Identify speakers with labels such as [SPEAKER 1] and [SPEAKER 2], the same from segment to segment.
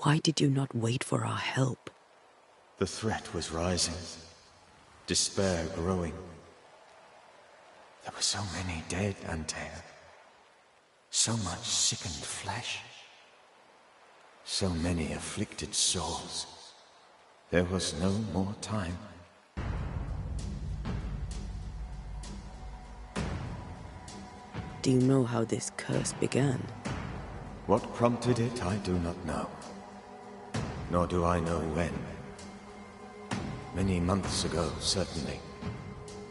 [SPEAKER 1] Why did you not wait for our help?
[SPEAKER 2] The threat was rising. Despair growing. There were so many dead, Antea. So much sickened flesh. So many afflicted souls. There was no more time.
[SPEAKER 1] Do you know how this curse began?
[SPEAKER 2] What prompted it, I do not know. Nor do I know when. Many months ago, certainly.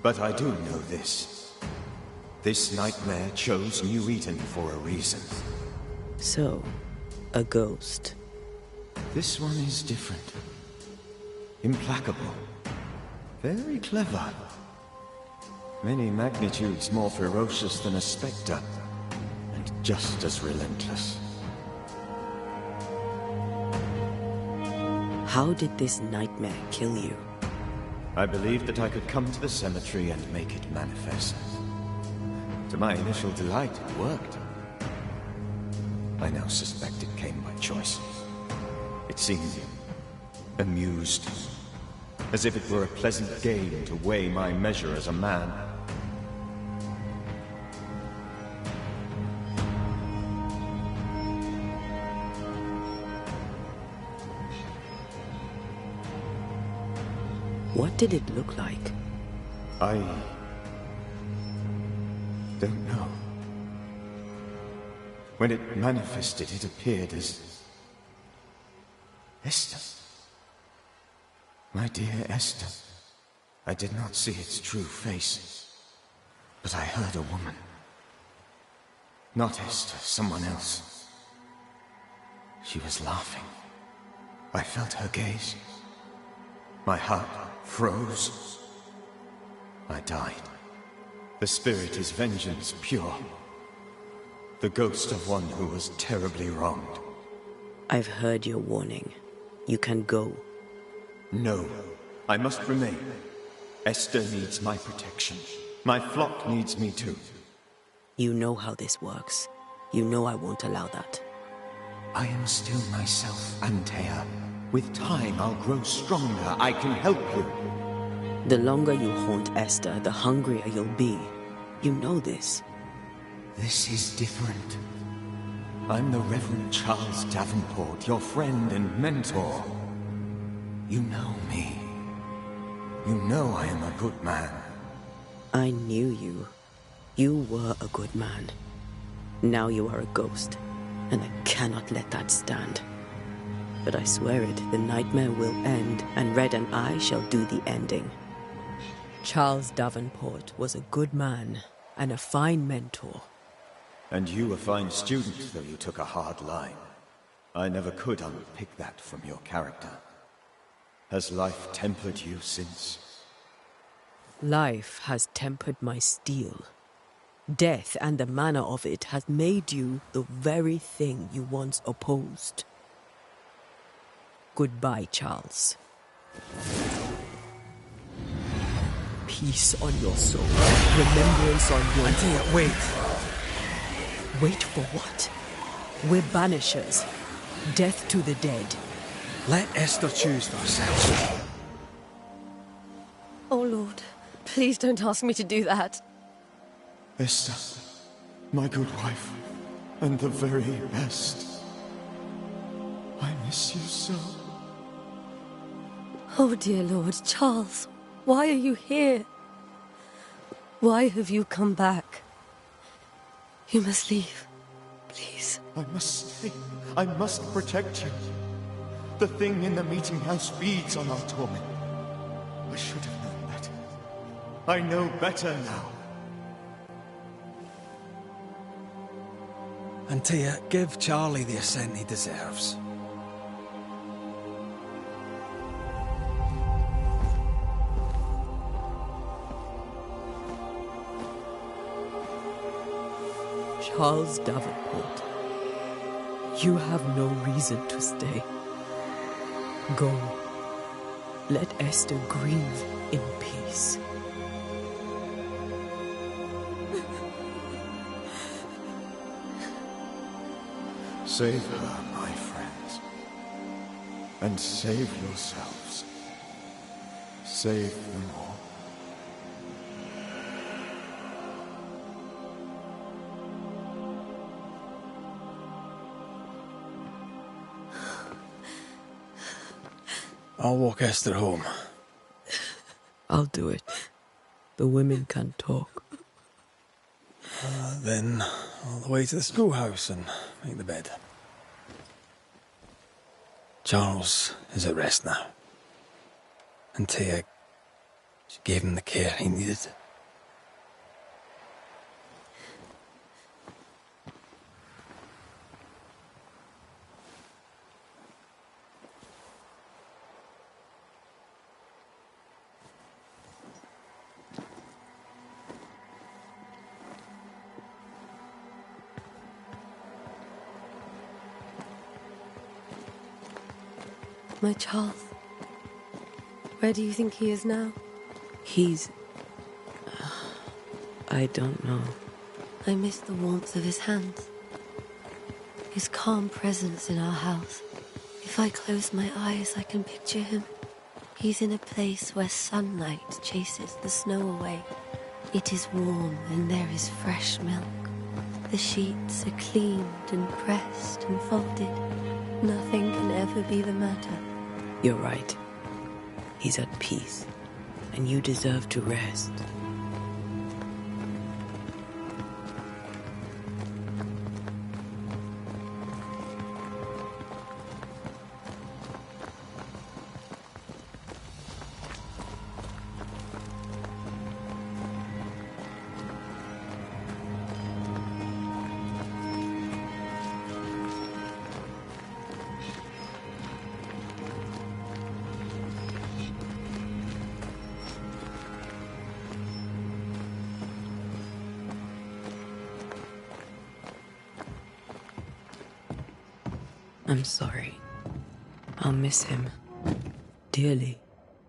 [SPEAKER 2] But I do know this. This nightmare chose New Eden for a reason.
[SPEAKER 1] So, a ghost.
[SPEAKER 2] This one is different. Implacable. Very clever. Many magnitudes more ferocious than a spectre. And just as relentless.
[SPEAKER 1] How did this nightmare kill you?
[SPEAKER 2] I believed that I could come to the cemetery and make it manifest. To my initial delight, it worked. I now suspect it came by choice. It seemed amused, as if it were a pleasant game to weigh my measure as a man.
[SPEAKER 1] What did it look like?
[SPEAKER 2] I don't know. When it manifested, it appeared as Esther. My dear Esther. I did not see its true face, but I heard a woman. Not Esther, someone else. She was laughing. I felt her gaze. My heart froze. I died. The spirit is vengeance pure. The ghost of one who was terribly wronged.
[SPEAKER 1] I've heard your warning. You can go.
[SPEAKER 2] No, I must remain. Esther needs my protection. My flock needs me too.
[SPEAKER 1] You know how this works. You know I won't allow that.
[SPEAKER 2] I am still myself, Antea. With time, I'll grow stronger. I can help you.
[SPEAKER 1] The longer you haunt Esther, the hungrier you'll be. You know this.
[SPEAKER 2] This is different. I'm the Reverend Charles Davenport, your friend and mentor. You know me. You know I am a good man.
[SPEAKER 1] I knew you. You were a good man. Now you are a ghost, and I cannot let that stand. But I swear it, the nightmare will end, and Red and I shall do the ending. Charles Davenport was a good man, and a fine mentor.
[SPEAKER 2] And you a fine student, though you took a hard line. I never could unpick that from your character. Has life tempered you since?
[SPEAKER 1] Life has tempered my steel. Death and the manner of it has made you the very thing you once opposed. Goodbye, Charles. Peace on your soul. Remembrance on your...
[SPEAKER 3] Antea, wait.
[SPEAKER 1] Wait for what? We're Banishers. Death to the dead.
[SPEAKER 3] Let Esther choose for herself.
[SPEAKER 4] Oh, Lord. Please don't ask me to do that.
[SPEAKER 2] Esther, my good wife, and the very best. I miss you so.
[SPEAKER 4] Oh, dear Lord, Charles, why are you here? Why have you come back? You must leave, please.
[SPEAKER 2] I must stay. I must protect you. The thing in the meeting house feeds on our torment. I should have known better. I know better now.
[SPEAKER 3] Antea, give Charlie the ascent he deserves.
[SPEAKER 1] Charles Davenport, you have no reason to stay. Go. Let Esther grieve in peace.
[SPEAKER 2] Save her, my friends. and save yourselves. Save them all.
[SPEAKER 3] I'll walk Esther home.
[SPEAKER 1] I'll do it. The women can't talk.
[SPEAKER 3] Then all the way to the schoolhouse and make the bed. Charles is at rest now. And Tia, she gave him the care he needed.
[SPEAKER 4] My Charles. Where do you think he is now?
[SPEAKER 1] He's... I don't know.
[SPEAKER 4] I miss the warmth of his hands. His calm presence in our house. If I close my eyes, I can picture him. He's in a place where sunlight chases the snow away. It is warm and there is fresh milk. The sheets are cleaned and pressed and folded. Nothing can ever be the matter.
[SPEAKER 1] You're right. He's at peace, and you deserve to rest. I'm sorry. I'll miss him dearly.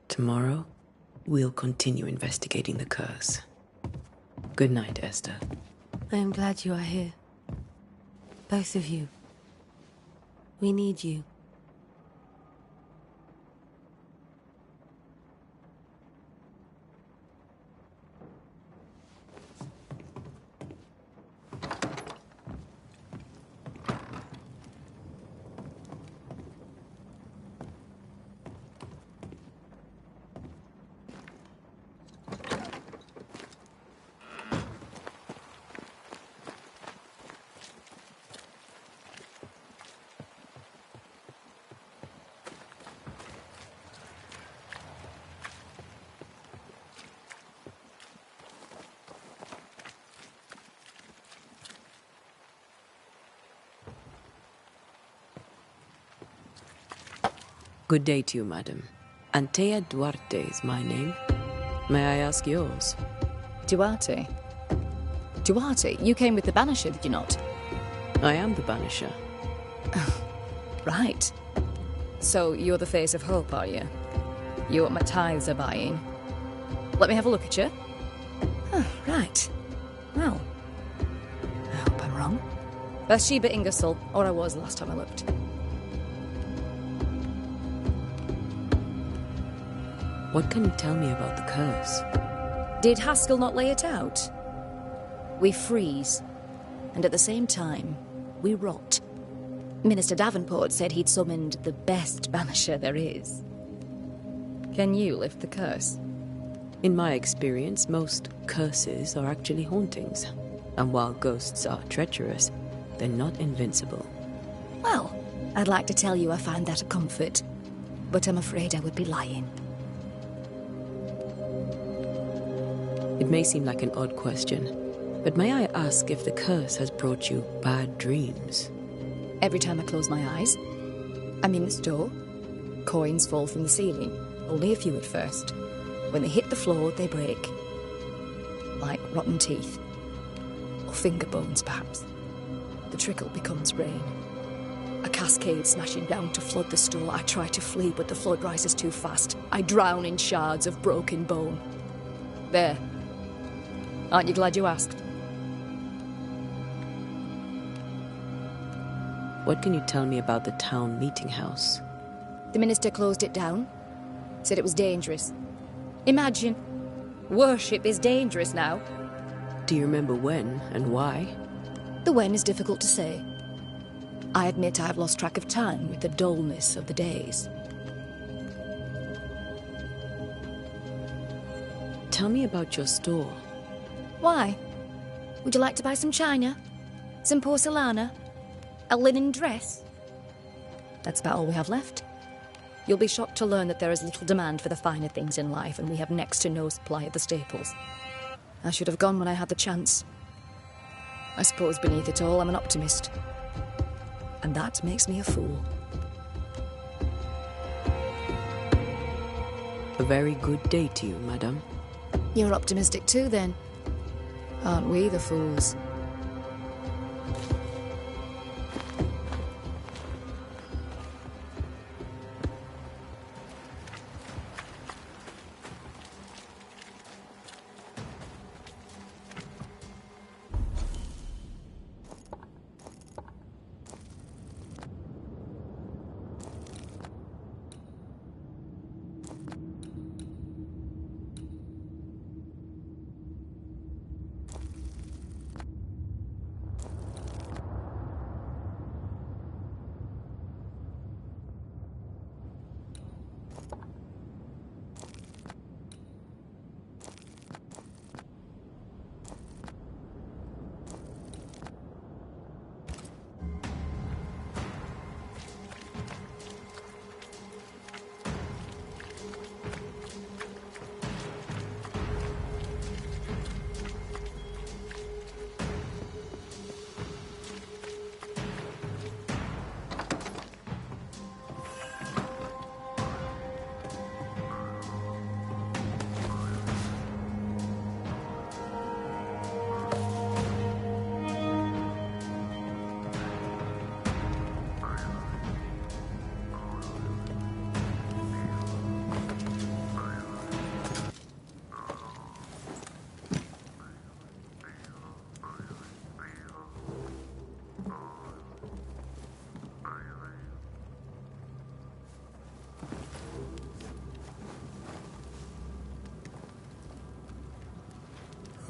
[SPEAKER 1] Tomorrow, we'll continue investigating the curse. Good night, Esther.
[SPEAKER 4] I am glad you are here. Both of you. We need you.
[SPEAKER 1] Good day to you, madam. Antea Duarte is my name. May I ask yours?
[SPEAKER 5] Duarte? Duarte, you came with the Banisher, did you not?
[SPEAKER 1] I am the Banisher.
[SPEAKER 5] Right. So you're the face of hope, are you? You're what my tithes are buying. Let me have a look at you. Oh, right. Well, I hope I'm wrong. Bathsheba Ingersoll, or I was last time I looked.
[SPEAKER 1] What can you tell me about the curse?
[SPEAKER 5] Did Haskell not lay it out? We freeze, and at the same time, we rot. Minister Davenport said he'd summoned the best banisher there is. Can you lift the curse?
[SPEAKER 1] In my experience, most curses are actually hauntings. And while ghosts are treacherous, they're not invincible.
[SPEAKER 5] Well, I'd like to tell you I find that a comfort, but I'm afraid I would be lying.
[SPEAKER 1] It may seem like an odd question, but may I ask if the curse has brought you bad dreams?
[SPEAKER 5] Every time I close my eyes, I'm in the store. Coins fall from the ceiling, only a few at first. When they hit the floor, they break. Like rotten teeth. Or finger bones, perhaps. The trickle becomes rain. A cascade smashing down to flood the store. I try to flee, but the flood rises too fast. I drown in shards of broken bone. There. Aren't you glad you asked?
[SPEAKER 1] What can you tell me about the town meeting house?
[SPEAKER 5] The minister closed it down. Said it was dangerous. Imagine. Worship is dangerous now.
[SPEAKER 1] Do you remember when and why?
[SPEAKER 5] The when is difficult to say. I admit I've lost track of time with the dullness of the days.
[SPEAKER 1] Tell me about your store.
[SPEAKER 5] Why? Would you like to buy some china? Some porcelana? A linen dress? That's about all we have left. You'll be shocked to learn that there is little demand for the finer things in life, and we have next to no supply of the staples. I should have gone when I had the chance. I suppose beneath it all, I'm an optimist. And that makes me a fool.
[SPEAKER 1] A very good day to you, madam.
[SPEAKER 5] You're optimistic too, then. Aren't we the fools?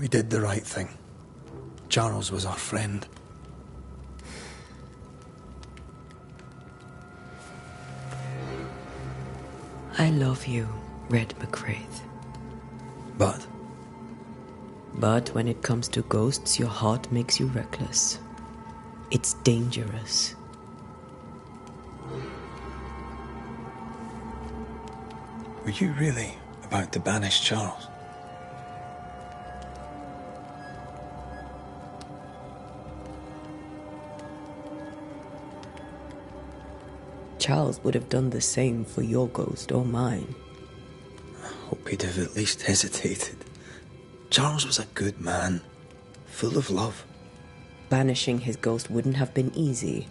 [SPEAKER 3] We did the right thing. Charles was our friend.
[SPEAKER 1] I love you, Red McWraith.
[SPEAKER 3] But
[SPEAKER 1] But when it comes to ghosts, your heart makes you reckless. It's dangerous.
[SPEAKER 3] were you really about to banish Charles?
[SPEAKER 1] Charles would have done the same for your ghost or mine.
[SPEAKER 3] I hope he'd have at least hesitated. Charles was a good man, full of love.
[SPEAKER 1] Banishing his ghost wouldn't have been easy,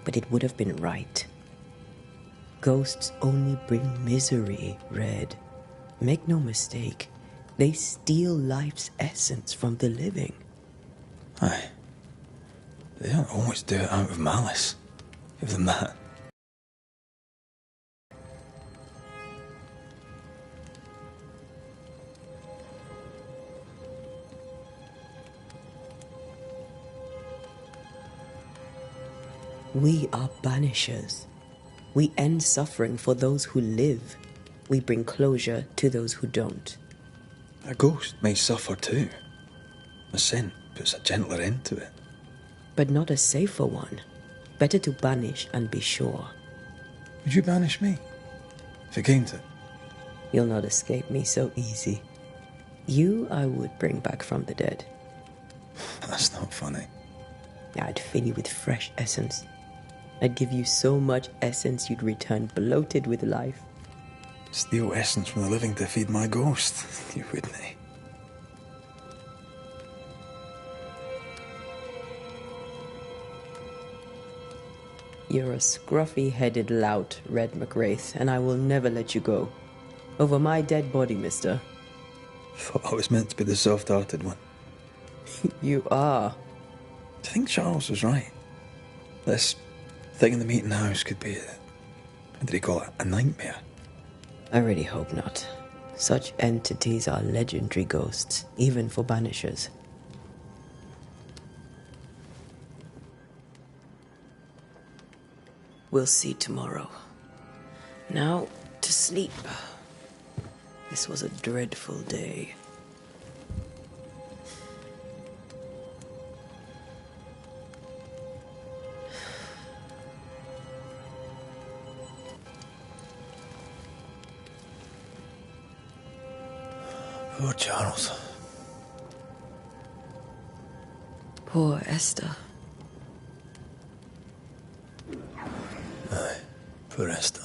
[SPEAKER 1] but it would have been right. Ghosts only bring misery, Red. Make no mistake, they steal life's essence from the living.
[SPEAKER 3] Aye. They don't always do it out of malice. Give them that.
[SPEAKER 1] We are banishers. We end suffering for those who live. We bring closure to those who don't.
[SPEAKER 3] A ghost may suffer too. A sin puts a gentler end to it.
[SPEAKER 1] But not a safer one. Better to banish and be sure.
[SPEAKER 3] Would you banish me? If it came to it?
[SPEAKER 1] You'll not escape me so easy. You I would bring back from the dead.
[SPEAKER 3] That's not funny.
[SPEAKER 1] I'd fill you with fresh essence. I'd give you so much essence you'd return bloated with life.
[SPEAKER 3] Steal essence from the living to feed my ghost. You wouldn't, eh?
[SPEAKER 1] You're a scruffy-headed lout, Red McWraith, and I will never let you go. Over my dead body, mister.
[SPEAKER 3] Thought I was meant to be the soft-hearted one.
[SPEAKER 1] You are.
[SPEAKER 3] Do you think Charles was right? This thing in the meeting house could be it. Did he call it a nightmare?
[SPEAKER 1] I really hope not. Such entities are legendary ghosts, even for Banishers. We'll see tomorrow. Now, to sleep. This was a dreadful day.
[SPEAKER 3] Poor Charles.
[SPEAKER 1] Poor Esther.
[SPEAKER 3] Aye, poor Esther.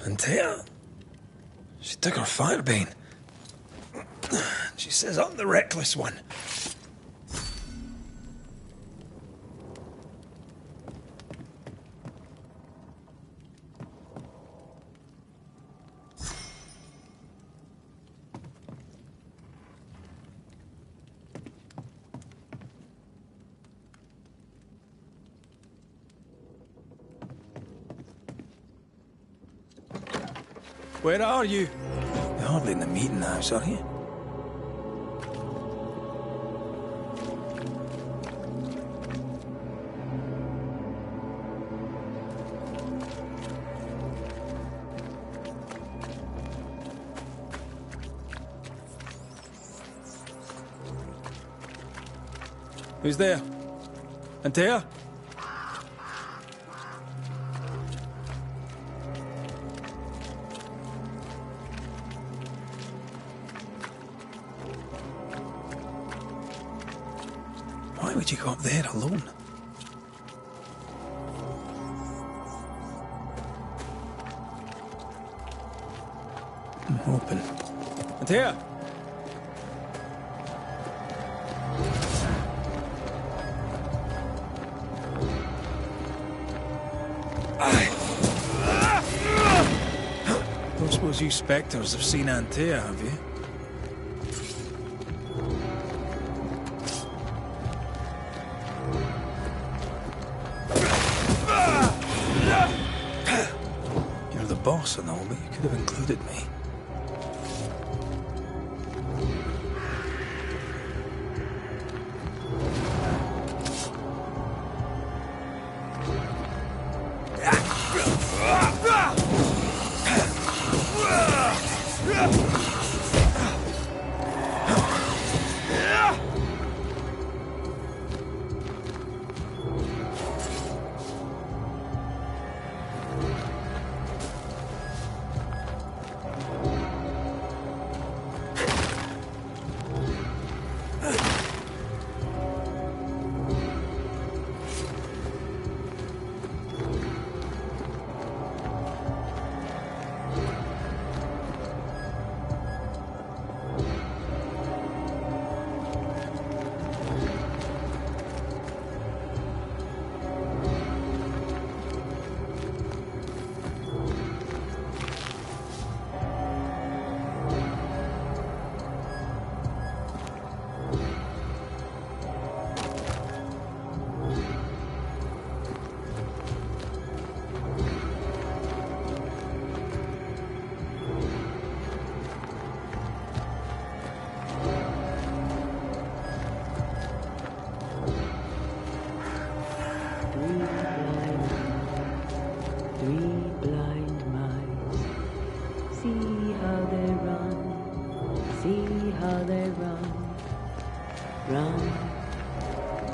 [SPEAKER 3] And Taya, she took her firebane. She says I'm the reckless one. Where are you? You're hardly in the meeting house, are you? Who's there? Antea? Why would you go up there alone? I'm hoping. Antea! Don't suppose you spectres have seen Antea, have you? You're the boss and all, but you could have included me.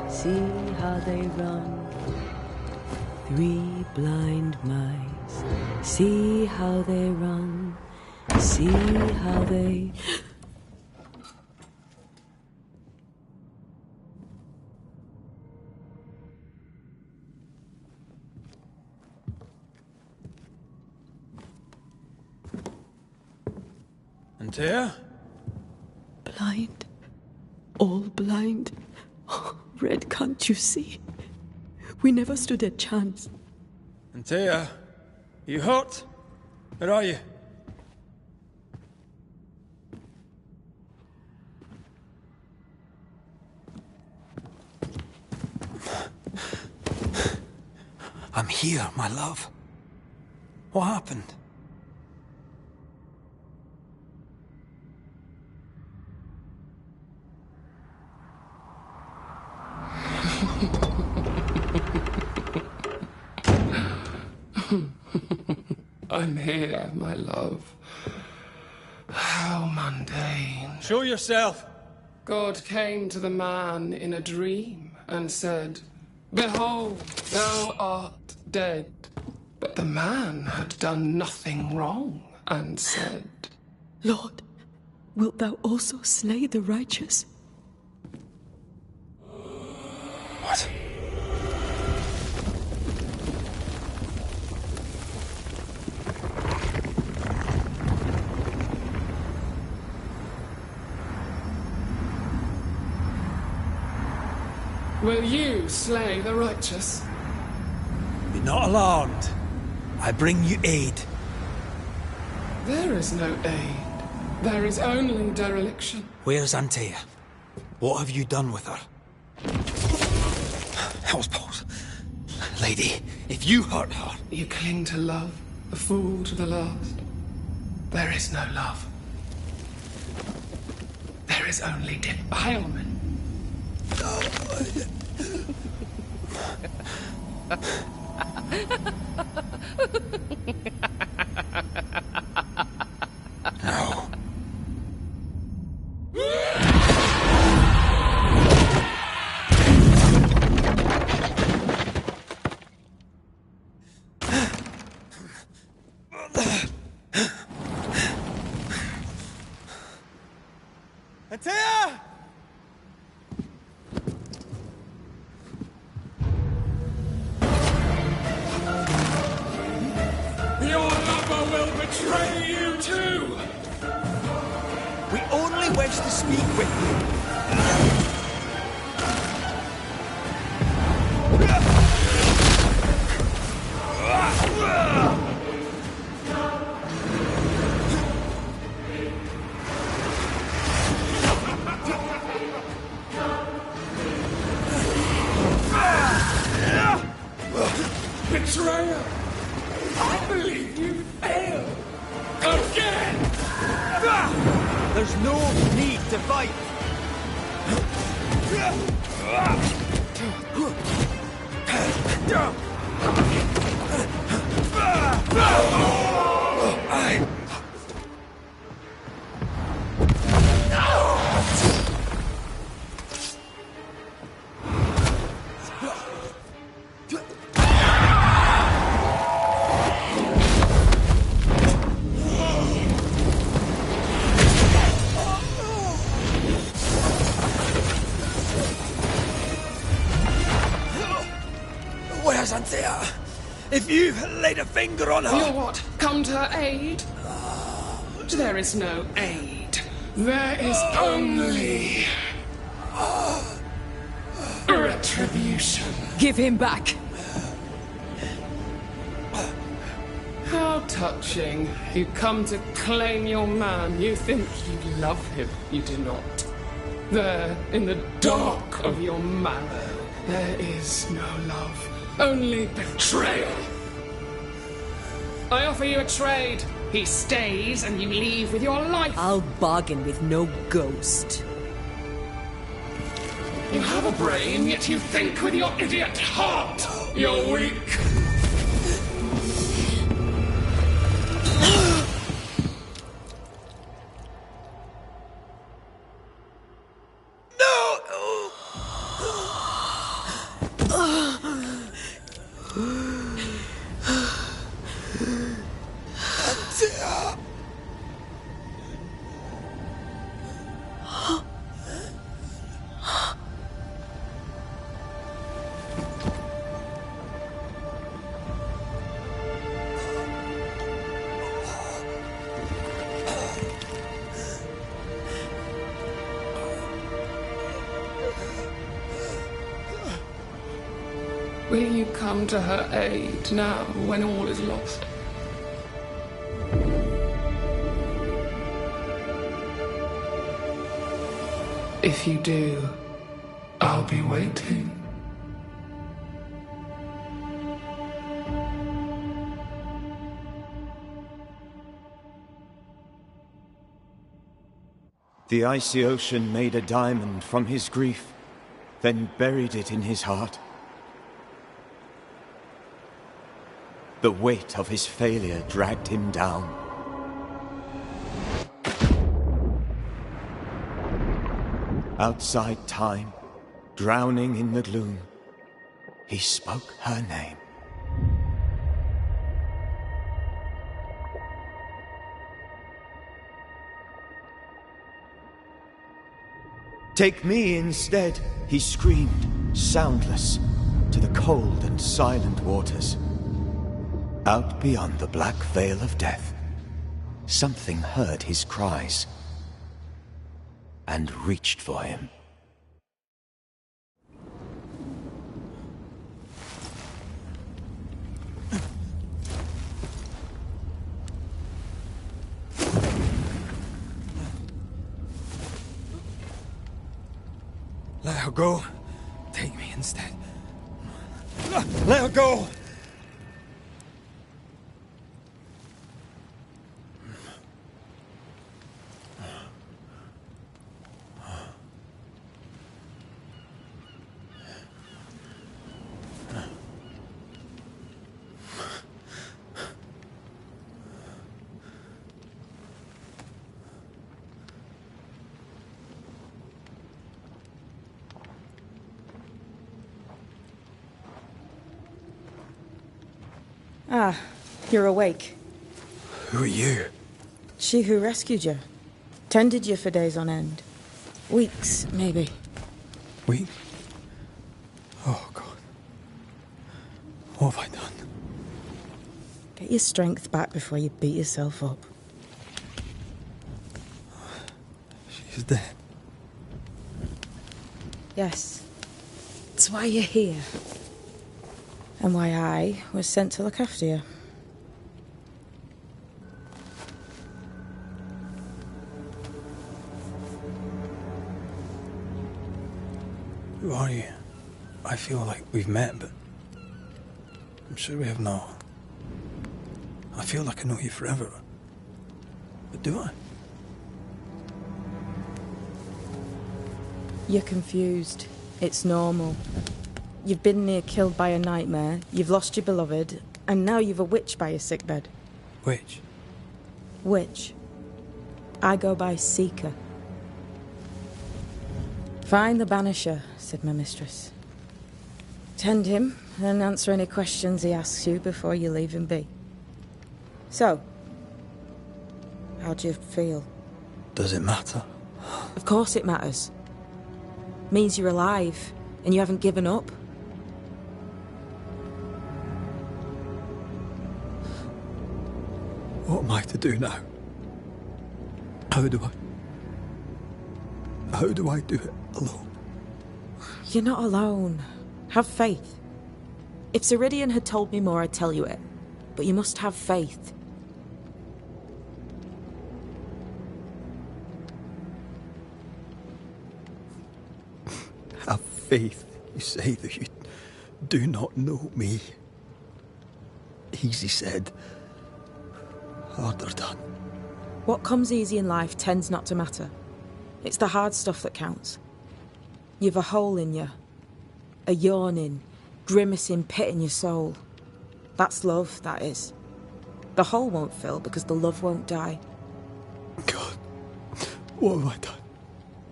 [SPEAKER 1] See how they run. Three blind mice. See how they run. See how they...
[SPEAKER 3] Antea?
[SPEAKER 1] Blind. All blind. Oh, Red, can't you see? We never stood a chance.
[SPEAKER 3] Antea, you hurt? Where are you? I'm here, my love. What happened?
[SPEAKER 6] I'm here, my love. How mundane.
[SPEAKER 3] Show yourself!
[SPEAKER 6] God came to the man in a dream and said, "Behold, thou art dead." But the man had done nothing wrong and said,
[SPEAKER 1] Lord, wilt thou also slay the righteous?
[SPEAKER 3] What?
[SPEAKER 6] "Will you slay the righteous?"
[SPEAKER 3] Be not alarmed. I bring you aid.
[SPEAKER 6] There is no aid. There is only dereliction.
[SPEAKER 3] Where's Antea? What have you done with her? Hellsballs. Lady, if you hurt her...
[SPEAKER 6] You cling to love, a fool to the last. There is no love. There is only defilement.
[SPEAKER 3] No. Antea!
[SPEAKER 6] Your lover will betray you too!
[SPEAKER 3] We only wish to speak with you.
[SPEAKER 6] Betrayer! I believe you failed! Again!
[SPEAKER 3] There's no need to fight. Where's Antea? If you laid a finger on her...
[SPEAKER 6] You what? Come to her aid? There is no aid. There is only... retribution.
[SPEAKER 5] Give him back!
[SPEAKER 6] How touching. You come to claim your man. You think you love him. You do not. There, in the dark of your marrow, there is no love. Only betrayal. I offer you a trade. He stays and you leave with your life.
[SPEAKER 5] I'll bargain with no ghost.
[SPEAKER 6] You have a brain, yet you think with your idiot heart. You're weak. Will you come to her aid now, when all is lost? If you do, I'll be waiting.
[SPEAKER 2] The icy ocean made a diamond from his grief, then buried it in his heart. The weight of his failure dragged him down. Outside time, drowning in the gloom, he spoke her name. Take me instead, he screamed, soundless, to the cold and silent waters. Out beyond the black veil of death, something heard his cries and reached for him.
[SPEAKER 3] Let her go. Take me instead. Let her go!
[SPEAKER 7] Ah, you're awake.
[SPEAKER 3] Who are you?
[SPEAKER 7] She who rescued you. Tended you for days on end. Weeks, maybe.
[SPEAKER 3] We? Oh, God. What have I done?
[SPEAKER 7] Get your strength back before you beat yourself up.
[SPEAKER 3] She's dead.
[SPEAKER 7] Yes. It's why you're here. And why I was sent to look after you.
[SPEAKER 3] Who are you? I feel like we've met, but I'm sure we have not. I feel like I know you forever. But do I?
[SPEAKER 7] You're confused. It's normal. You've been near killed by a nightmare, you've lost your beloved, and now you've a witch by your sickbed.
[SPEAKER 3] Which?
[SPEAKER 7] Witch. I go by Seeker. Find the Banisher, said my mistress. Tend him, and answer any questions he asks you before you leave him be. So, how do you feel?
[SPEAKER 3] Does it matter?
[SPEAKER 7] Of course it matters. Means you're alive, and you haven't given up.
[SPEAKER 3] What am I to do now? How do I do it alone?
[SPEAKER 7] You're not alone. Have faith. If Ceridian had told me more, I'd tell you it. But you must have faith.
[SPEAKER 3] Have faith. You say that you do not know me. Easy said. Harder done.
[SPEAKER 7] What comes easy in life tends not to matter. It's the hard stuff that counts. You've a hole in you. A yawning, grimacing pit in your soul. That's love, that is. The hole won't fill because the love won't die.
[SPEAKER 3] God, what have I done?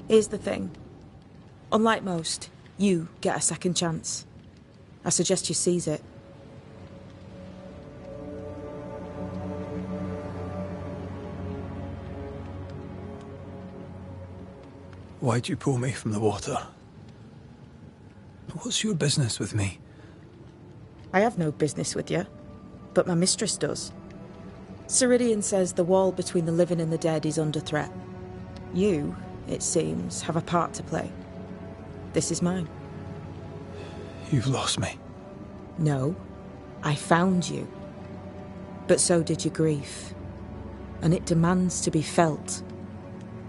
[SPEAKER 7] Here's the thing. Unlike most, you get a second chance. I suggest you seize it.
[SPEAKER 3] Why'd you pull me from the water? What's your business with me?
[SPEAKER 7] I have no business with you, but my mistress does. Ceridian says the wall between the living and the dead is under threat. You, it seems, have a part to play. This is mine.
[SPEAKER 3] You've lost me.
[SPEAKER 7] No, I found you. But so did your grief. And it demands to be felt.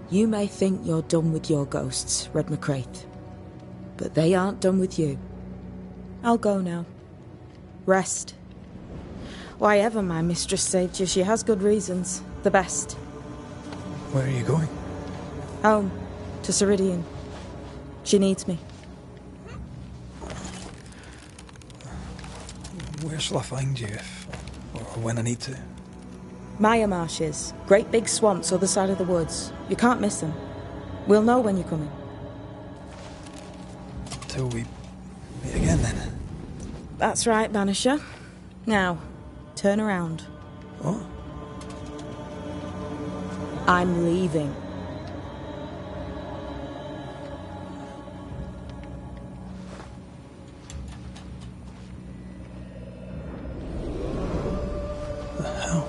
[SPEAKER 7] You may think you're done with your ghosts, Red McCraith. But they aren't done with you. I'll go now. Rest. Why ever my mistress saved you, she has good reasons. The best.
[SPEAKER 3] Where are you going?
[SPEAKER 7] Home. To Ceridian. She needs me.
[SPEAKER 3] Where shall I find you if, or when I need to?
[SPEAKER 7] Maya Marshes. Great big swamps, other side of the woods. You can't miss them. We'll know when you're coming.
[SPEAKER 3] Till we meet again, then.
[SPEAKER 7] That's right, Banisher. Now, turn around.
[SPEAKER 3] What?
[SPEAKER 7] I'm leaving.
[SPEAKER 3] The hell?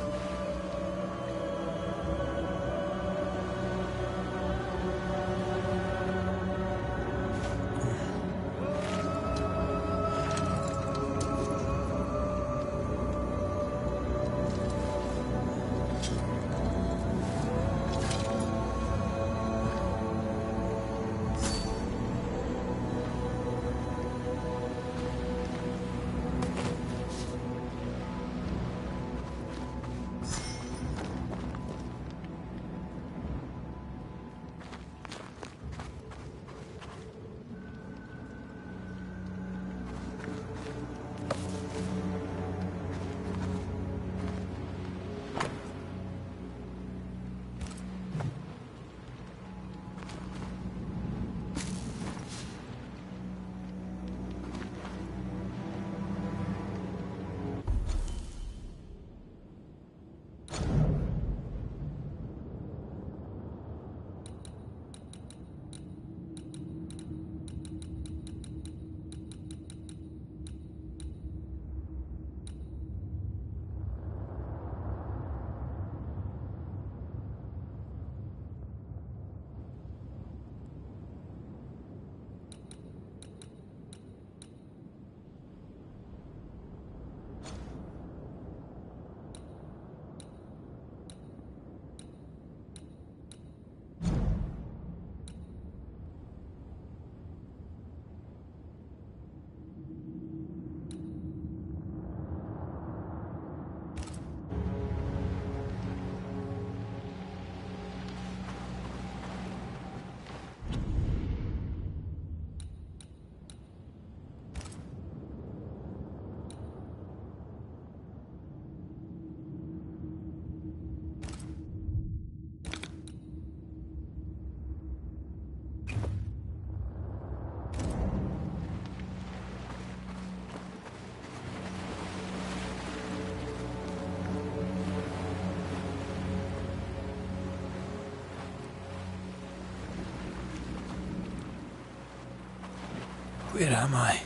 [SPEAKER 3] Where am I?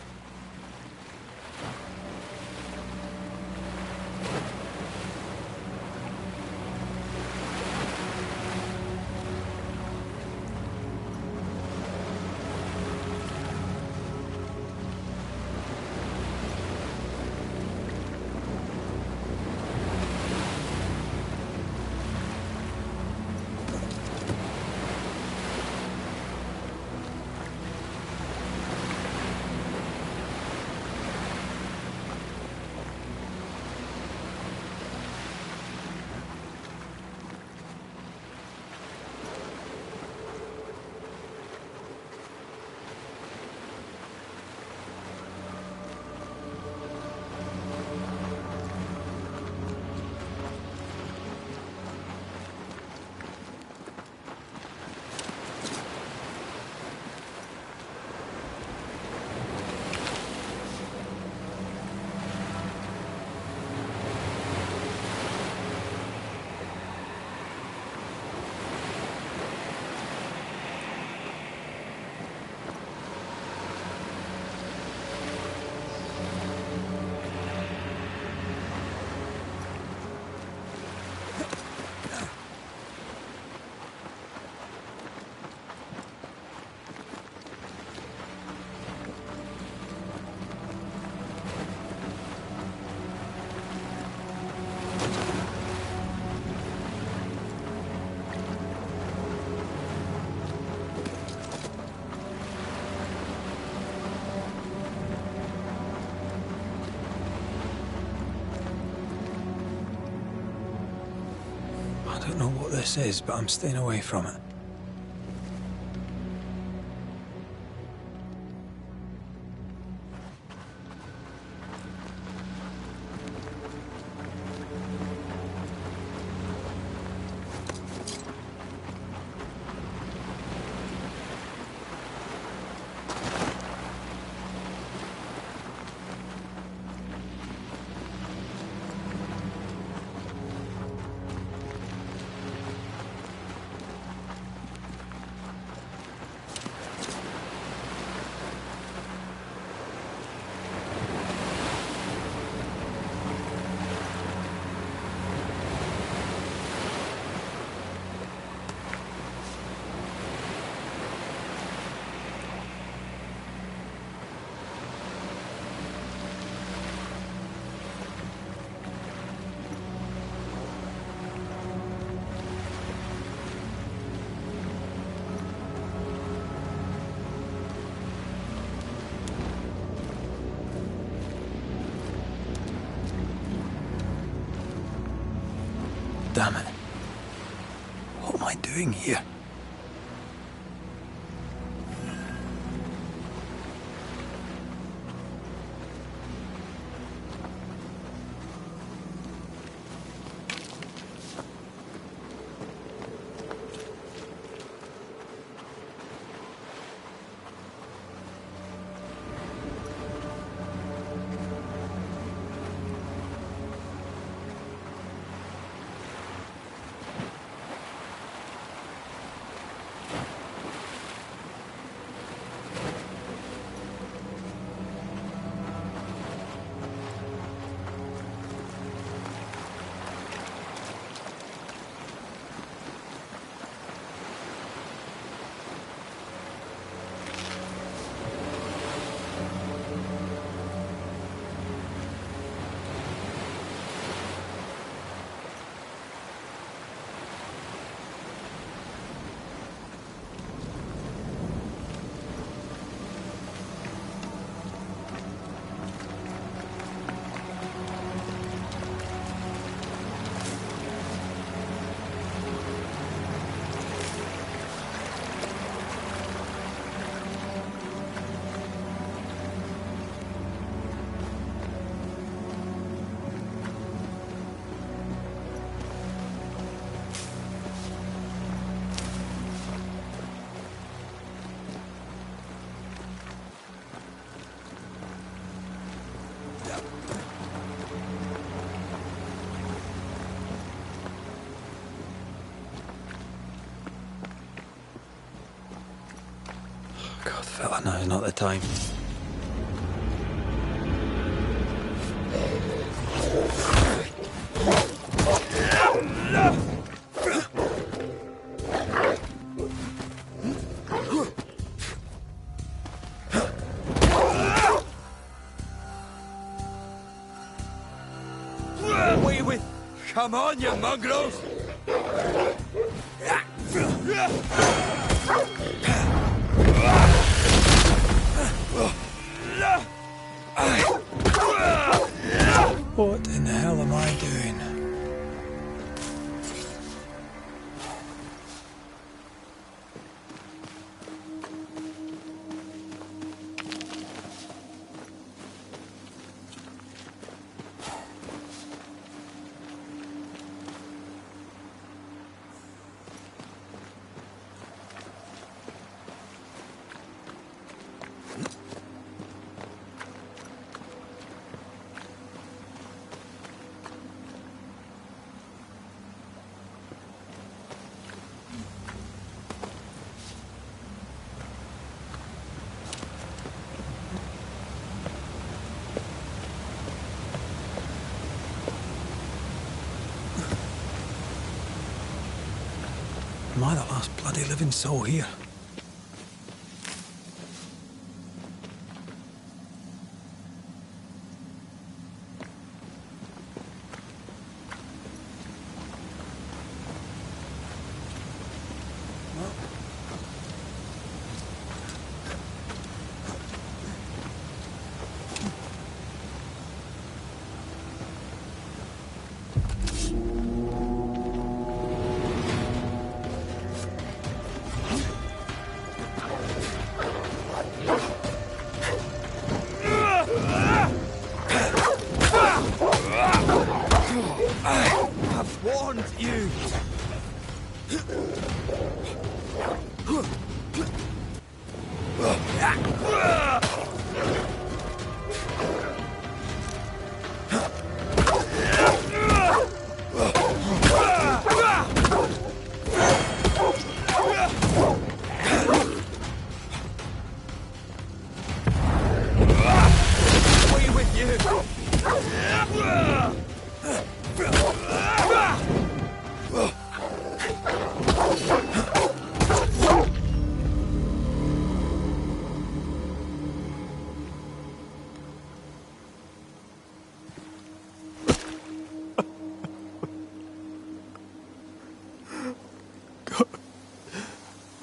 [SPEAKER 3] know what this is, but I'm staying away from it. Damn it. What am I doing here? God, fella, now's not the time.
[SPEAKER 8] What are you with? Come on, you mongrels!
[SPEAKER 3] What in the hell am I doing? Am I the last bloody living soul here?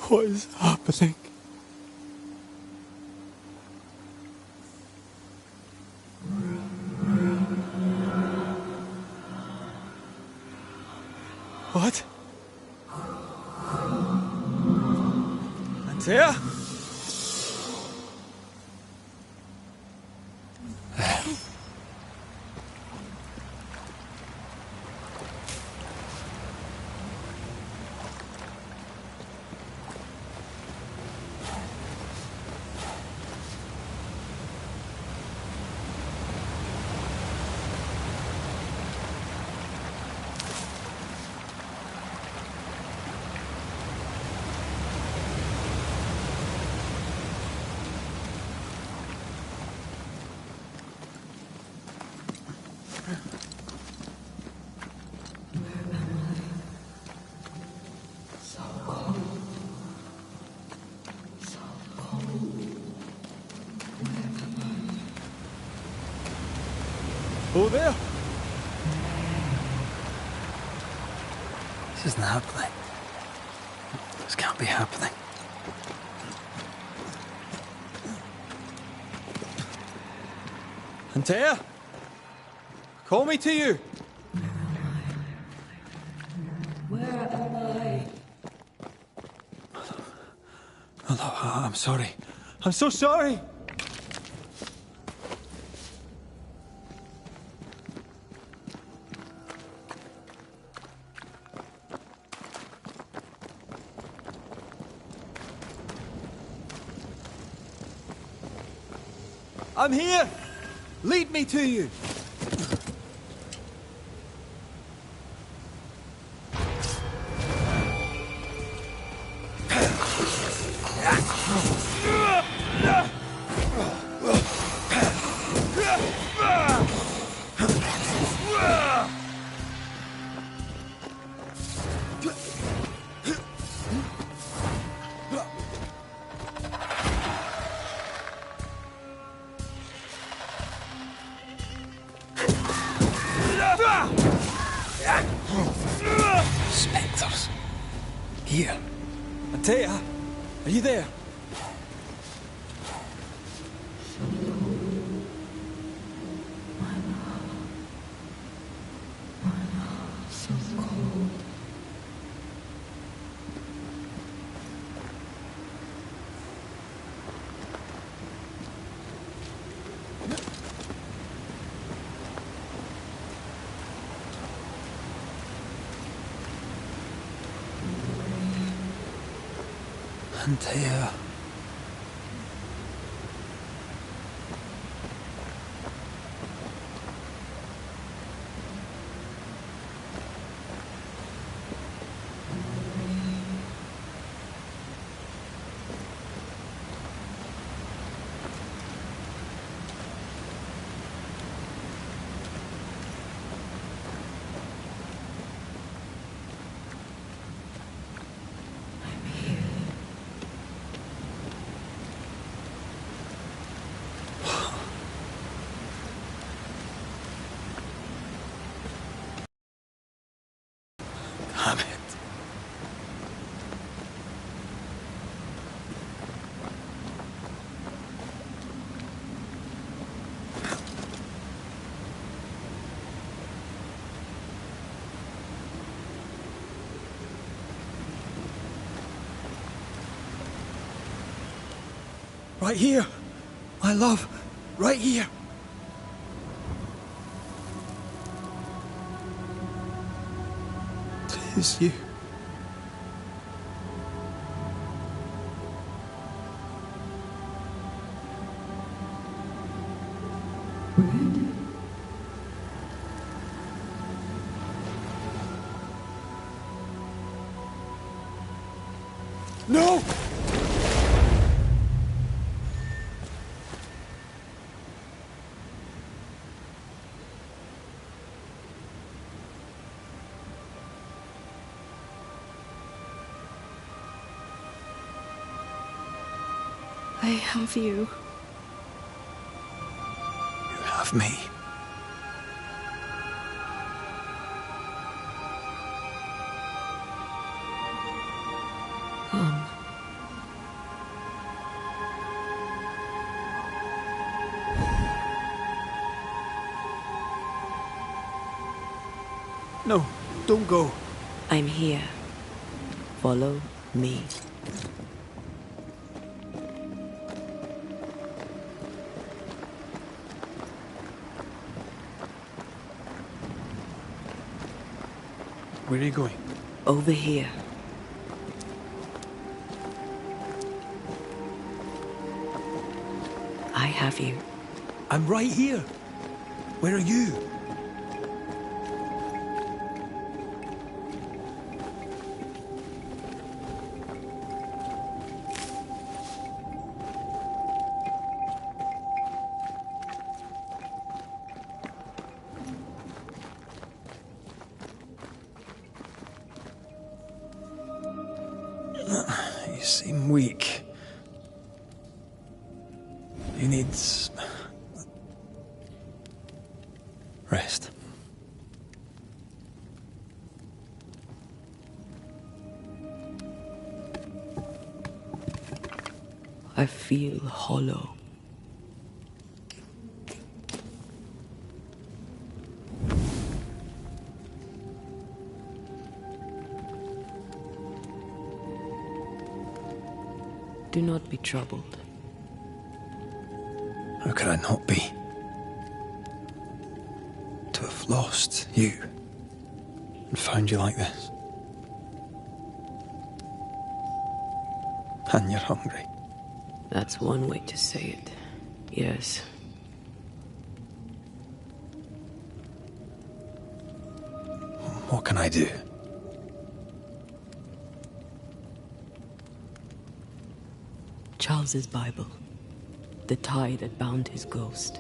[SPEAKER 3] What is happening? What? Antea? Oh, there! This isn't happening. This can't be happening. Antea? Call me to you!
[SPEAKER 7] Where am I?
[SPEAKER 3] Hello, I'm sorry. I'm so sorry! I'm here! Lead me to you! Spectres. Here. Antea, are you there? Antea. Damn it. Right here, my love, right here. It's you. No!
[SPEAKER 4] I have you.
[SPEAKER 3] You have me.
[SPEAKER 1] Come.
[SPEAKER 3] No, don't go.
[SPEAKER 1] I'm here. Follow me.
[SPEAKER 3] Where are you going?
[SPEAKER 1] Over here. I have you.
[SPEAKER 3] I'm right here. Where are you? You seem weak. You need rest.
[SPEAKER 1] I feel hollow. Do not be troubled.
[SPEAKER 3] How could I not be? To have lost you and found you like this. And you're hungry.
[SPEAKER 1] That's one way to say it. Yes.
[SPEAKER 3] What can I do?
[SPEAKER 1] Charles's Bible. The tie that bound his ghost.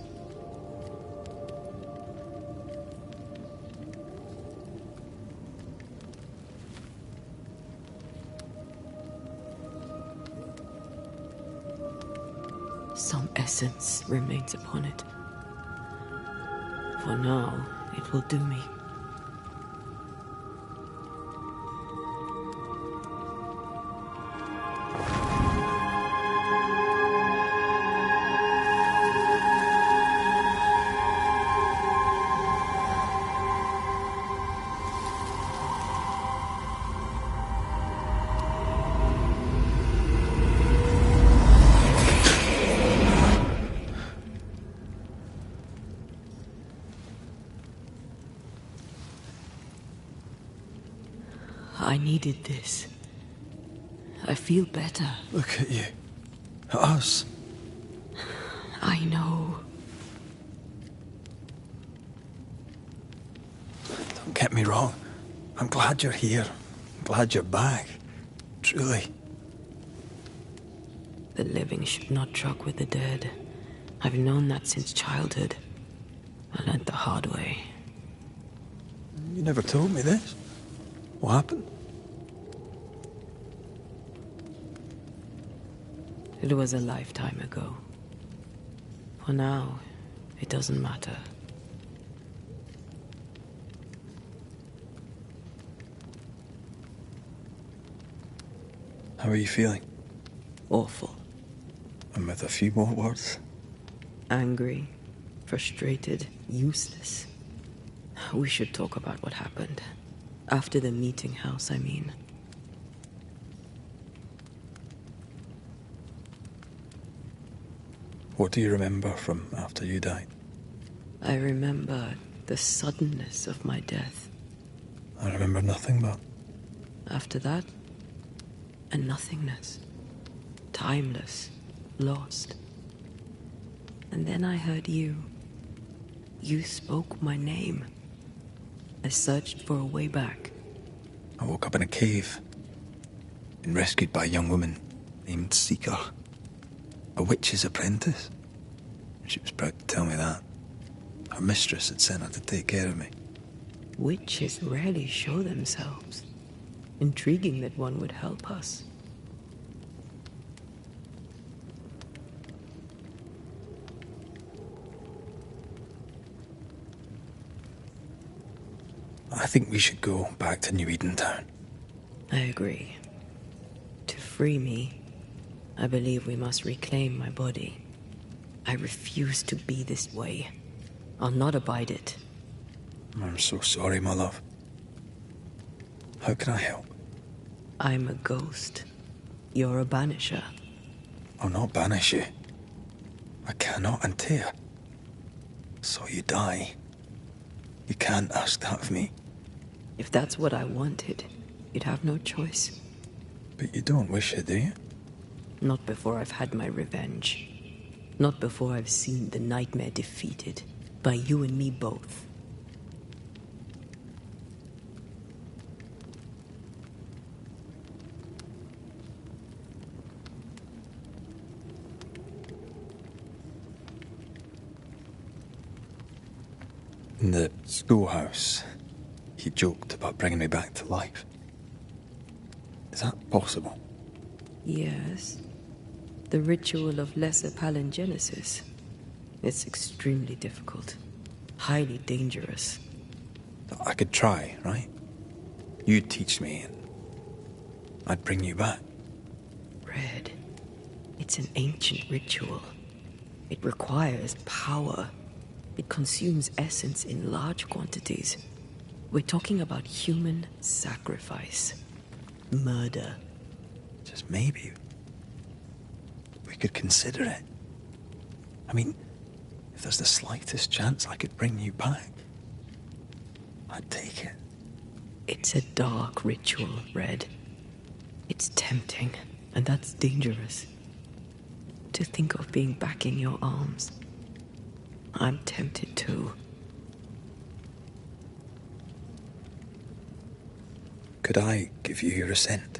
[SPEAKER 1] Some essence remains upon it. For now, it will do me. I needed this. I feel better.
[SPEAKER 3] Look at you. At us.
[SPEAKER 1] I know.
[SPEAKER 3] Don't get me wrong. I'm glad you're here. I'm glad you're back. Truly.
[SPEAKER 1] The living should not truck with the dead. I've known that since childhood. I learned the hard way.
[SPEAKER 3] You never told me this. What happened?
[SPEAKER 1] It was a lifetime ago. For now, it doesn't matter.
[SPEAKER 3] How are you feeling?
[SPEAKER 1] Awful.
[SPEAKER 3] And with a few more words?
[SPEAKER 1] Angry, frustrated, useless. We should talk about what happened. After the meeting house, I mean.
[SPEAKER 3] What do you remember from after you died?
[SPEAKER 1] I remember the suddenness of my death.
[SPEAKER 3] I remember nothing but...
[SPEAKER 1] After that, a nothingness. Timeless, lost. And then I heard you. You spoke my name. I searched for a way back.
[SPEAKER 3] I woke up in a cave. Been rescued by a young woman named Seeker. A witch's apprentice. She was proud to tell me that. Her mistress had sent her to take care of me.
[SPEAKER 1] Witches rarely show themselves. Intriguing that one would help us.
[SPEAKER 3] I think we should go back to New Eden Town.
[SPEAKER 1] I agree. To free me, I believe we must reclaim my body. I refuse to be this way. I'll not abide it.
[SPEAKER 3] I'm so sorry, my love. How can I help?
[SPEAKER 1] I'm a ghost. You're a banisher.
[SPEAKER 3] I'll not banish you. I cannot untear. So you die. You can't ask that of me.
[SPEAKER 1] If that's what I wanted, you'd have no choice.
[SPEAKER 3] But you don't wish it, do you?
[SPEAKER 1] Not before I've had my revenge. Not before I've seen the nightmare defeated. By you and me both.
[SPEAKER 3] In the schoolhouse, he joked about bringing me back to life. Is that possible?
[SPEAKER 1] Yes. The ritual of lesser palingenesis. It's extremely difficult. Highly dangerous.
[SPEAKER 3] I could try, right? You'd teach me and I'd bring you back.
[SPEAKER 1] Red. It's an ancient ritual. It requires power. It consumes essence in large quantities. We're talking about human sacrifice. Murder.
[SPEAKER 3] Just maybe we could consider it. I mean, if there's the slightest chance I could bring you back, I'd take it.
[SPEAKER 1] It's a dark ritual, Red. It's tempting, and that's dangerous. To think of being back in your arms. I'm tempted too.
[SPEAKER 3] Could I give you your assent?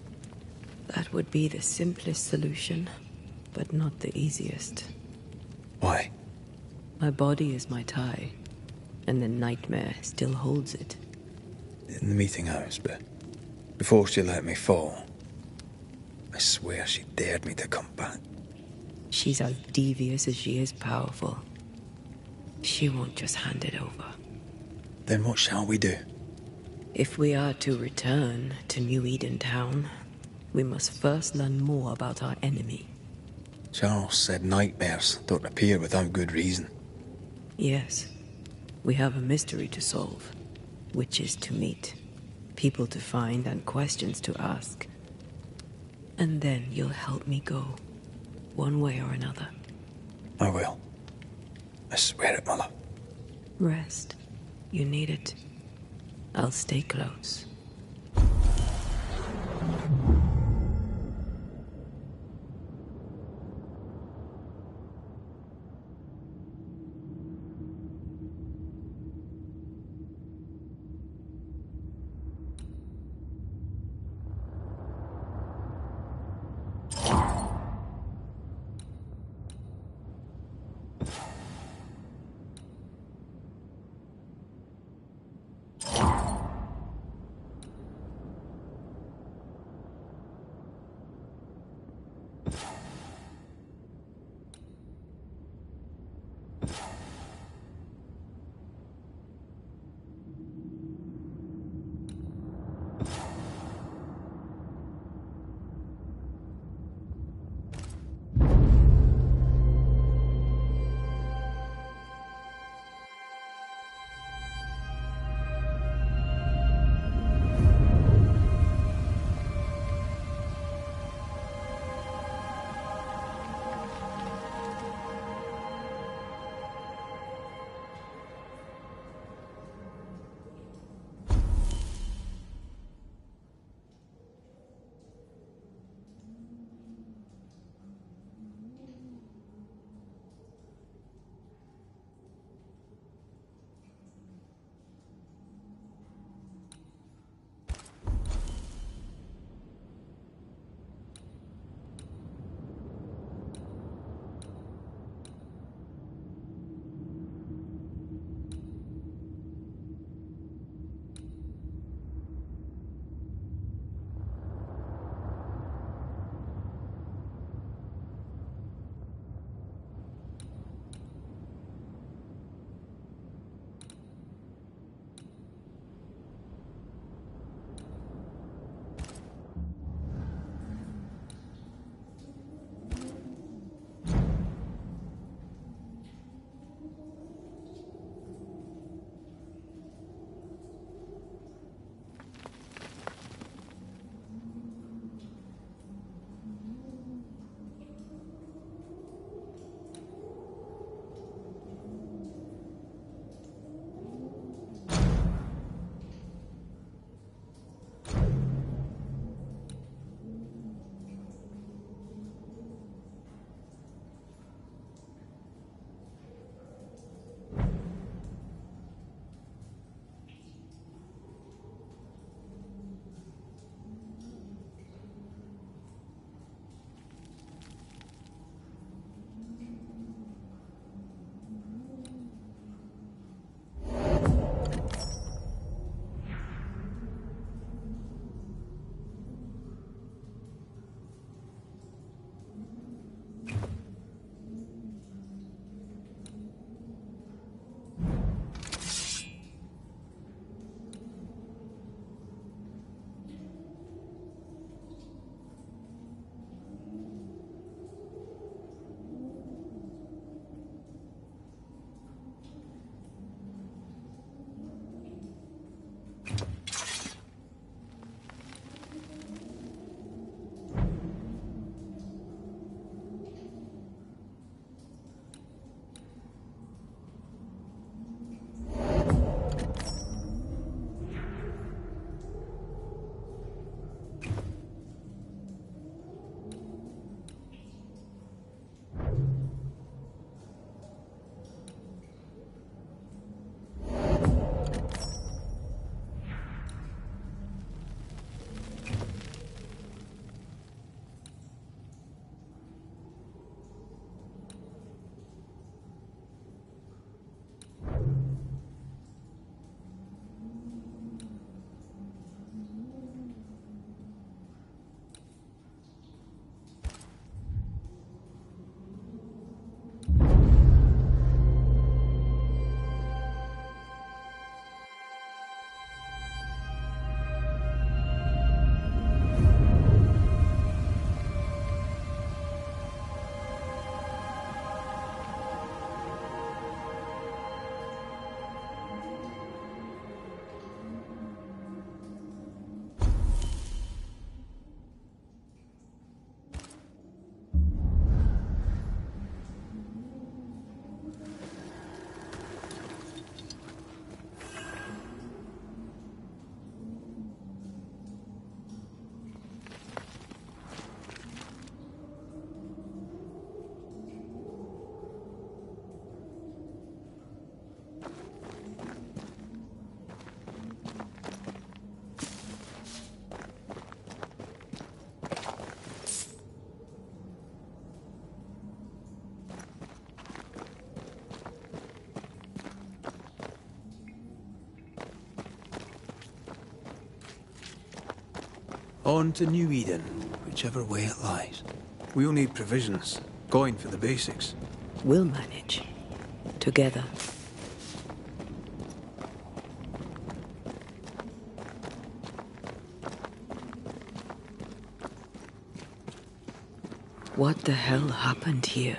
[SPEAKER 1] That would be the simplest solution, but not the easiest.
[SPEAKER 3] Why?
[SPEAKER 1] My body is my tie, and the nightmare still holds it.
[SPEAKER 3] In the meeting house, but before she let me fall, I swear she dared me to come back.
[SPEAKER 1] She's as devious as she is powerful. She won't just hand it over.
[SPEAKER 3] Then what shall we do?
[SPEAKER 1] If we are to return to New Eden Town, we must first learn more about our enemy.
[SPEAKER 3] Charles said nightmares don't appear without good reason.
[SPEAKER 1] Yes, we have a mystery to solve. Witches to meet, people to find, and questions to ask. And then you'll help me go, one way or another.
[SPEAKER 3] I will. I swear it, my love.
[SPEAKER 1] Rest. You need it. I'll stay close.
[SPEAKER 3] On to New Eden, whichever way it lies. We'll need provisions, coin for the basics.
[SPEAKER 1] We'll manage. Together. What the hell happened here?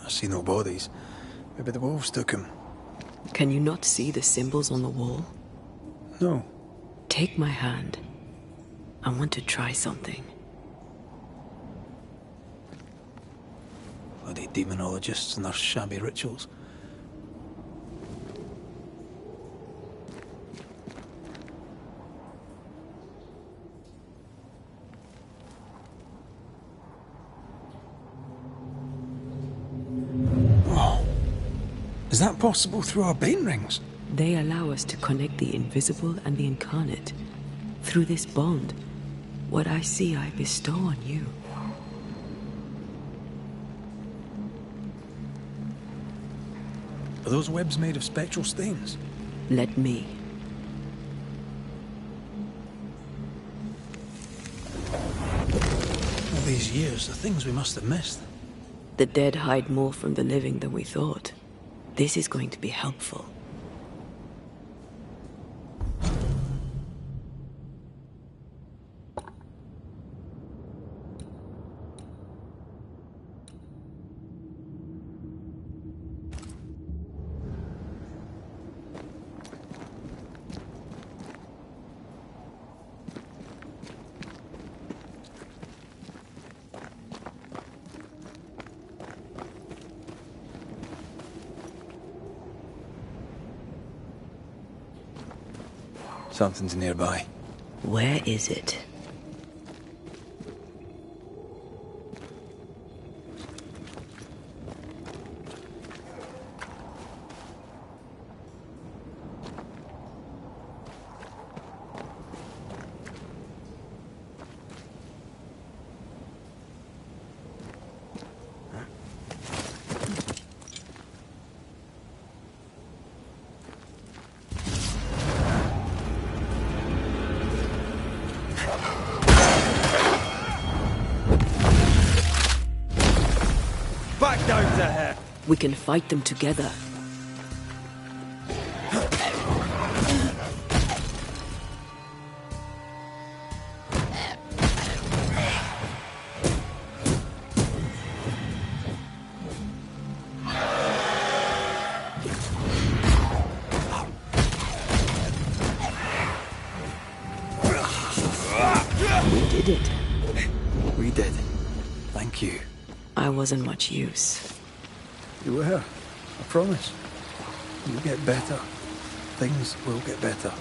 [SPEAKER 3] I see no bodies. Maybe the wolves took him.
[SPEAKER 1] Can you not see the symbols on the wall?
[SPEAKER 3] No.
[SPEAKER 1] Take my hand. I want to try something.
[SPEAKER 3] Bloody demonologists and their shabby rituals. Oh. Is that possible through our bane rings?
[SPEAKER 1] They allow us to connect the invisible and the incarnate. Through this bond, what I see I bestow on you.
[SPEAKER 3] Are those webs made of spectral stains?
[SPEAKER 1] Let me.
[SPEAKER 3] All these years, the things we must have missed.
[SPEAKER 1] The dead hide more from the living than we thought. This is going to be helpful.
[SPEAKER 3] Something's nearby.
[SPEAKER 1] Where is it?
[SPEAKER 8] Back down to her!
[SPEAKER 1] We can fight them together. We did it.
[SPEAKER 3] We did. Thank you.
[SPEAKER 1] I wasn't much use.
[SPEAKER 3] You were. I promise. You'll get better. Things will get better.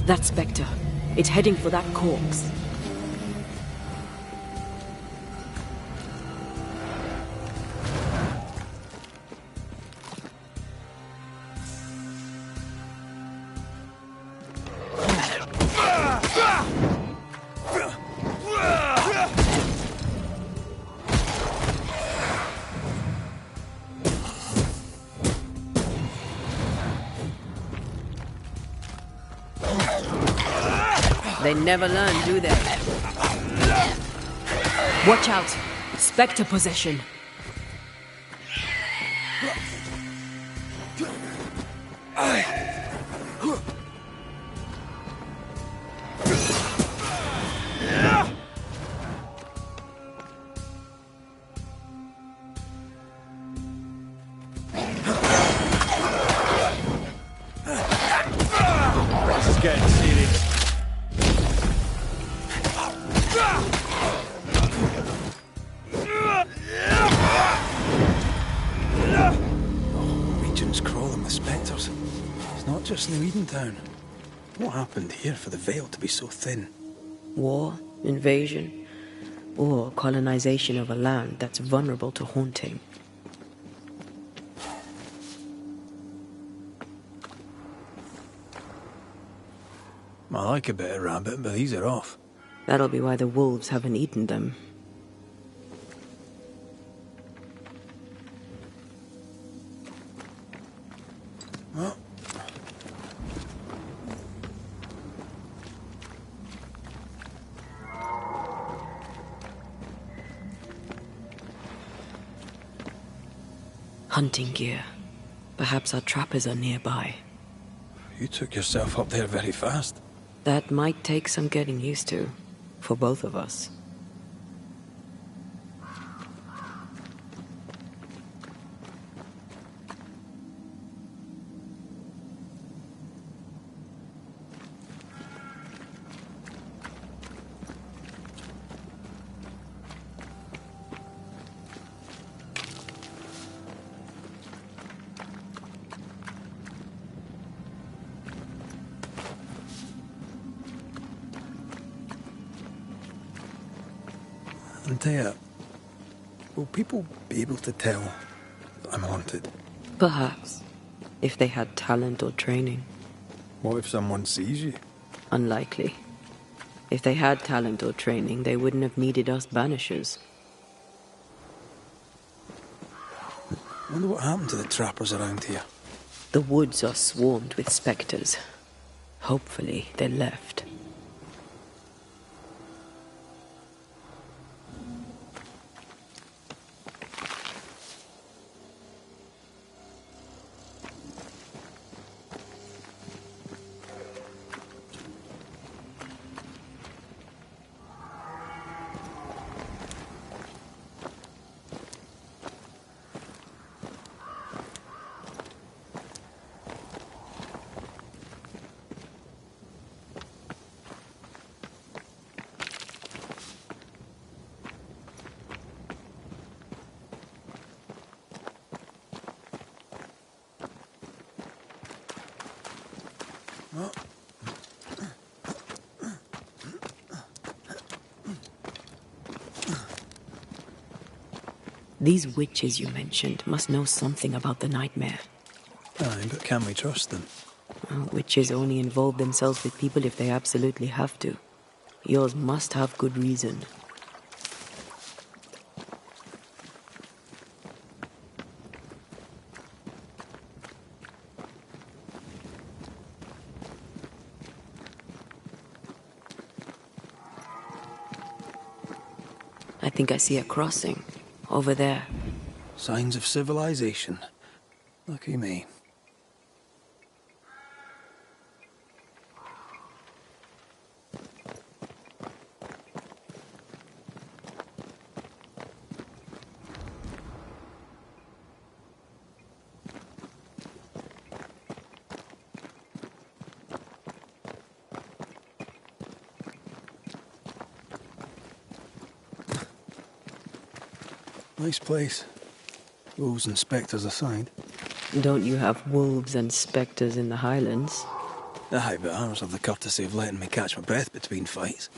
[SPEAKER 7] That spectre. It's heading for that corpse.
[SPEAKER 1] They never learn, do they?
[SPEAKER 7] Watch out! Spectre possession.
[SPEAKER 8] This is getting serious.
[SPEAKER 3] Region's crawling with spectres. It's not just New Edentown. What happened here for the veil to be so thin?
[SPEAKER 1] War, invasion, or colonization of a land that's vulnerable to haunting.
[SPEAKER 3] I like a bit of rabbit, but these are off.
[SPEAKER 1] That'll be why the wolves haven't eaten them.
[SPEAKER 3] Well,
[SPEAKER 1] Hunting gear. Perhaps our trappers are nearby.
[SPEAKER 3] you took yourself up there very fast.
[SPEAKER 1] That might take some getting used to, for both of us.
[SPEAKER 3] Antea, will people be able to tell that I'm haunted?
[SPEAKER 1] Perhaps, if they had talent or training.
[SPEAKER 3] What if someone sees you?
[SPEAKER 1] Unlikely. If they had talent or training, they wouldn't have needed us Banishers.
[SPEAKER 3] Wonder what happened to the trappers around here.
[SPEAKER 1] The woods are swarmed with spectres. Hopefully, they left. These witches you mentioned must know something about the nightmare.
[SPEAKER 3] Aye, but can we trust them?
[SPEAKER 1] Well, witches only involve themselves with people if they absolutely have to. Yours must have good reason. I think I see a crossing. Over there.
[SPEAKER 3] Signs of civilization. Lucky me. Nice place. Wolves and spectres aside.
[SPEAKER 1] Don't you have wolves and spectres in the Highlands?
[SPEAKER 3] Aye, but ours have the courtesy of letting me catch my breath between fights.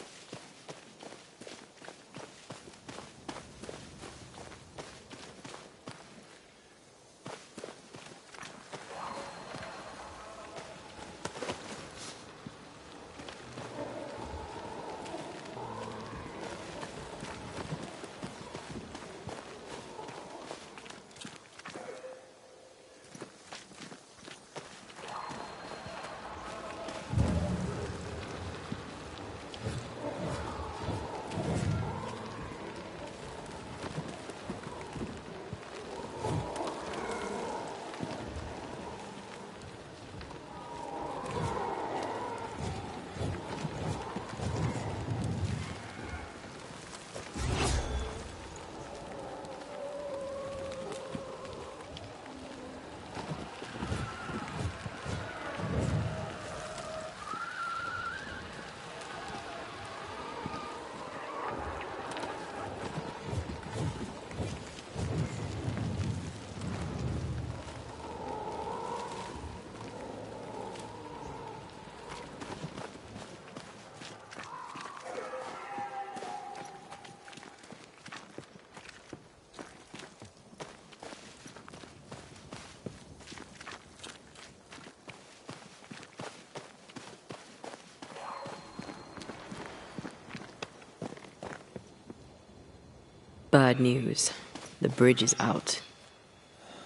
[SPEAKER 1] Bad news. The bridge is out.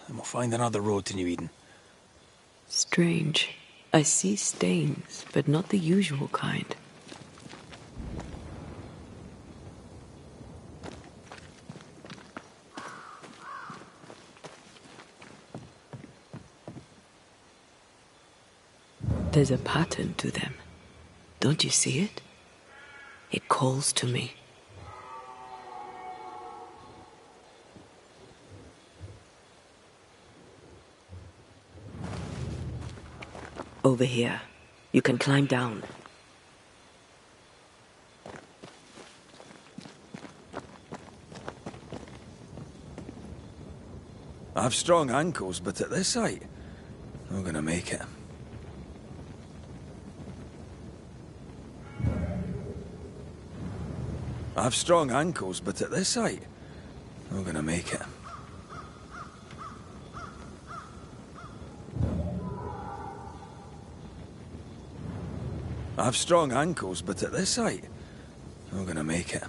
[SPEAKER 3] And we'll find another road to New Eden.
[SPEAKER 1] Strange. I see stains, but not the usual kind. There's a pattern to them. Don't you see it? It calls to me. Over here. You can climb down.
[SPEAKER 3] I've strong ankles, but at this height, I'm gonna make it. I've strong ankles, but at this height, I'm gonna make it. I've strong ankles, but at this height, I'm gonna make it.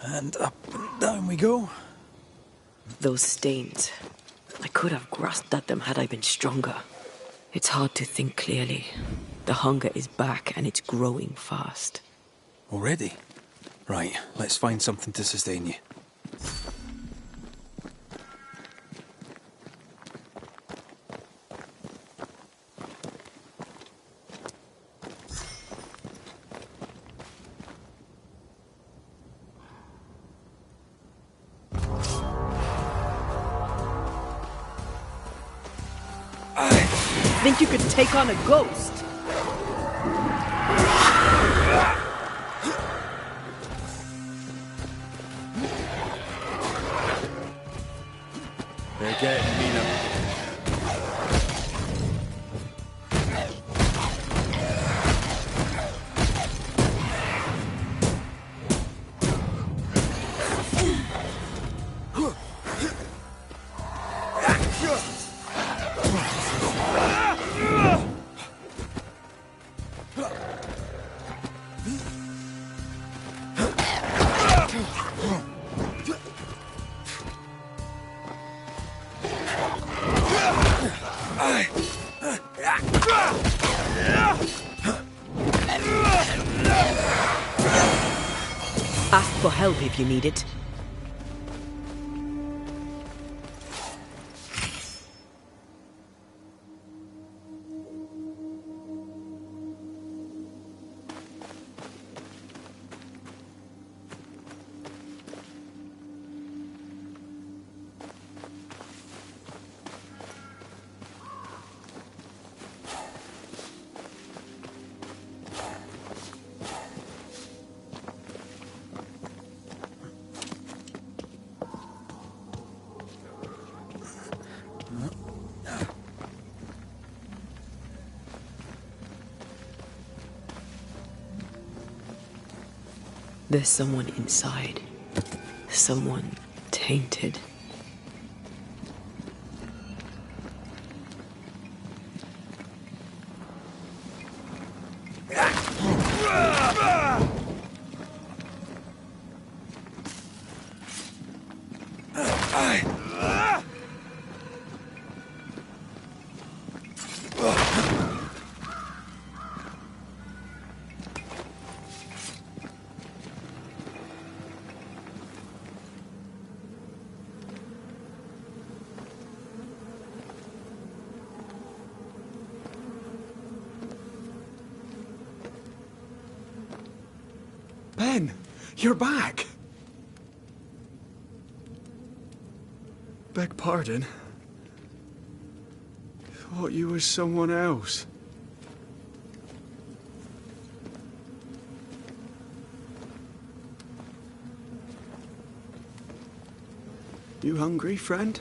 [SPEAKER 3] And up and down we go.
[SPEAKER 1] Those stains. I could have grasped at them had I been stronger. It's hard to think clearly. The hunger is back and it's growing fast.
[SPEAKER 3] Already? Right, let's find something to sustain you.
[SPEAKER 1] Think you could take on a ghost?
[SPEAKER 8] They're getting me now.
[SPEAKER 1] Ask for help if you need it. There's someone inside. Someone tainted.
[SPEAKER 9] Ben, you're back. Beg pardon. Thought you was someone else. You hungry, friend?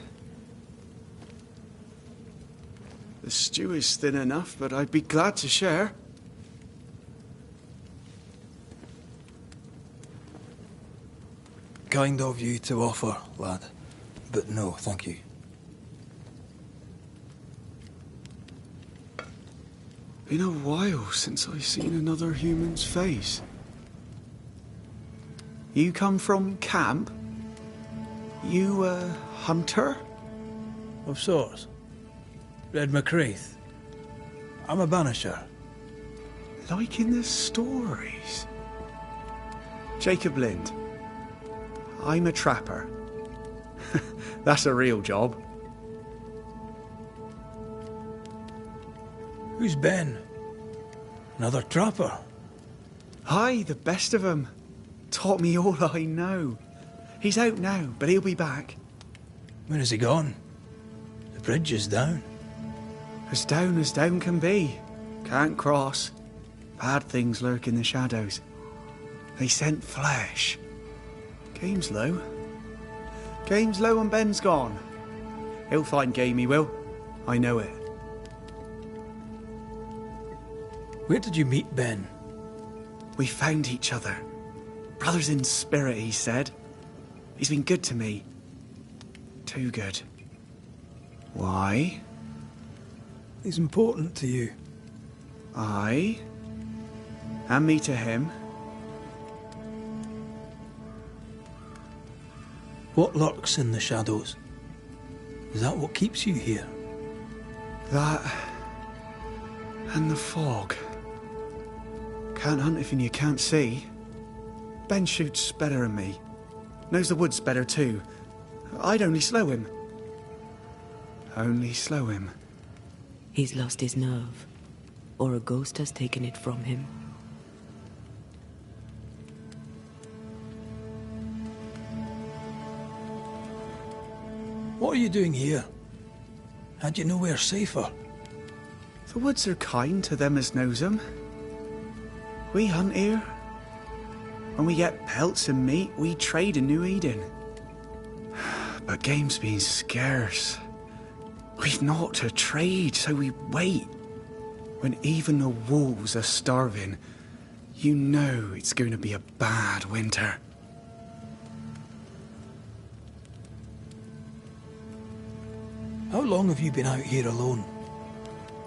[SPEAKER 9] The stew is thin enough, but I'd be glad to share.
[SPEAKER 3] Kind of you to offer, lad. But no, thank you.
[SPEAKER 9] Been a while since I've seen another human's face. You come from camp? You a hunter?
[SPEAKER 3] Of sorts. Red McCraith. I'm a Banisher.
[SPEAKER 9] Like in the stories. Jacob Lind. I'm a trapper. That's a real job.
[SPEAKER 3] Who's Ben? Another trapper?
[SPEAKER 9] Aye, the best of 'em. Taught me all I know. He's out now, but he'll be back.
[SPEAKER 3] Where has he gone? The bridge is down.
[SPEAKER 9] As down can be. Can't cross. Bad things lurk in the shadows. They scent flesh. Game's low. Game's low and Ben's gone. He'll find game, he will. I know it.
[SPEAKER 3] Where did you meet Ben?
[SPEAKER 9] We found each other. Brothers in spirit, he said. He's been good to me. Too good. Why?
[SPEAKER 3] He's important to you.
[SPEAKER 9] Aye. And me to him.
[SPEAKER 3] What lurks in the shadows? Is that what keeps you here?
[SPEAKER 9] That... and the fog. Can't hunt if you can't see. Ben shoots better than me. Knows the woods better too. I'd only slow him. Only slow him.
[SPEAKER 1] He's lost his nerve. Or a ghost has taken it from him.
[SPEAKER 3] What are you doing here? Had you nowhere safer?
[SPEAKER 9] The woods are kind to them as knows 'em. We hunt here. When we get pelts and meat, we trade in New Eden. But game's been scarce. We've naught to trade, so we wait. When even the wolves are starving, you know it's going to be a bad winter.
[SPEAKER 3] How long have you been out here alone?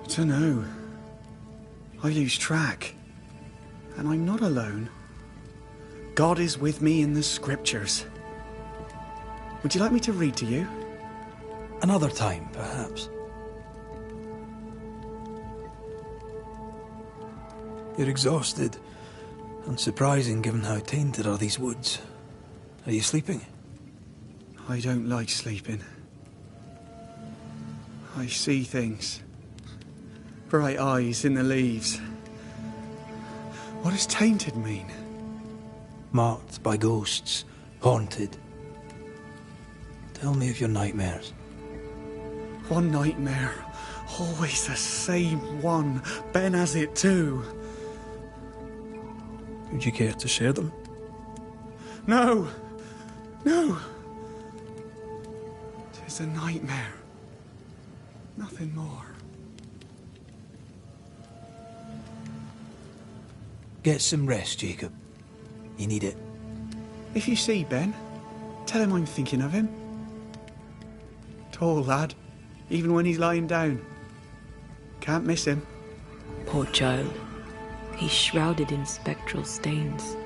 [SPEAKER 9] Dunno. I lose track. And I'm not alone. God is with me in the scriptures. Would you like me to read to you?
[SPEAKER 3] Another time, perhaps. You're exhausted. Unsurprising given how tainted are these woods. Are you sleeping?
[SPEAKER 9] I don't like sleeping. I see things. Bright eyes in the leaves. What does tainted mean?
[SPEAKER 3] Marked by ghosts. Haunted. Tell me of your nightmares.
[SPEAKER 9] One nightmare. Always the same one. Ben has it too.
[SPEAKER 3] Would you care to share them?
[SPEAKER 9] No! No! 'Tis a nightmare. Nothing more.
[SPEAKER 3] Get some rest, Jacob. You need it.
[SPEAKER 9] If you see Ben, tell him I'm thinking of him. Tall lad, even when he's lying down. Can't miss him.
[SPEAKER 1] Poor child. He's shrouded in spectral stains.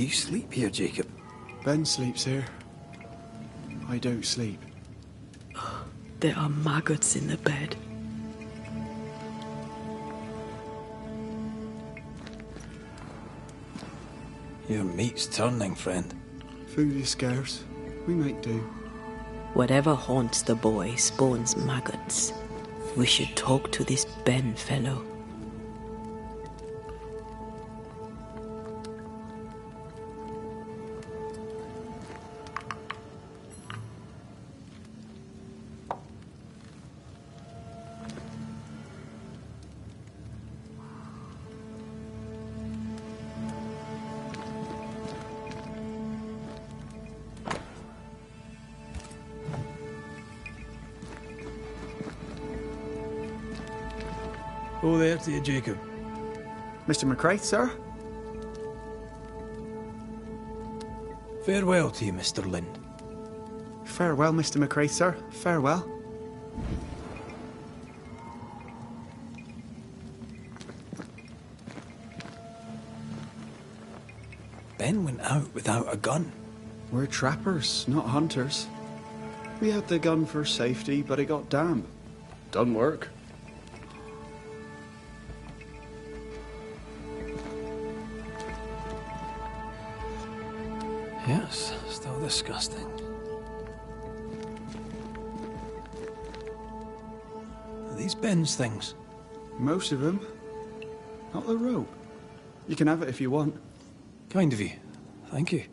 [SPEAKER 3] Do you sleep here, Jacob?
[SPEAKER 9] Ben sleeps here. I don't sleep.
[SPEAKER 1] There are maggots in the bed.
[SPEAKER 3] Your meat's turning, friend.
[SPEAKER 9] Food is scarce. We make do.
[SPEAKER 1] Whatever haunts the boy spawns maggots. We should talk to this Ben fellow.
[SPEAKER 3] Oh, there to you, Jacob.
[SPEAKER 9] Mr. McCraith, sir?
[SPEAKER 3] Farewell to you, Mr. Lind.
[SPEAKER 9] Farewell, Mr. McCraith, sir. Farewell.
[SPEAKER 3] Ben went out without a gun.
[SPEAKER 9] We're trappers, not hunters. We had the gun for safety, but it got damp. Done work.
[SPEAKER 3] Yes, still disgusting. Are these Ben's things?
[SPEAKER 9] Most of them. Not the rope. You can have it if you want.
[SPEAKER 3] Kind of you. Thank you.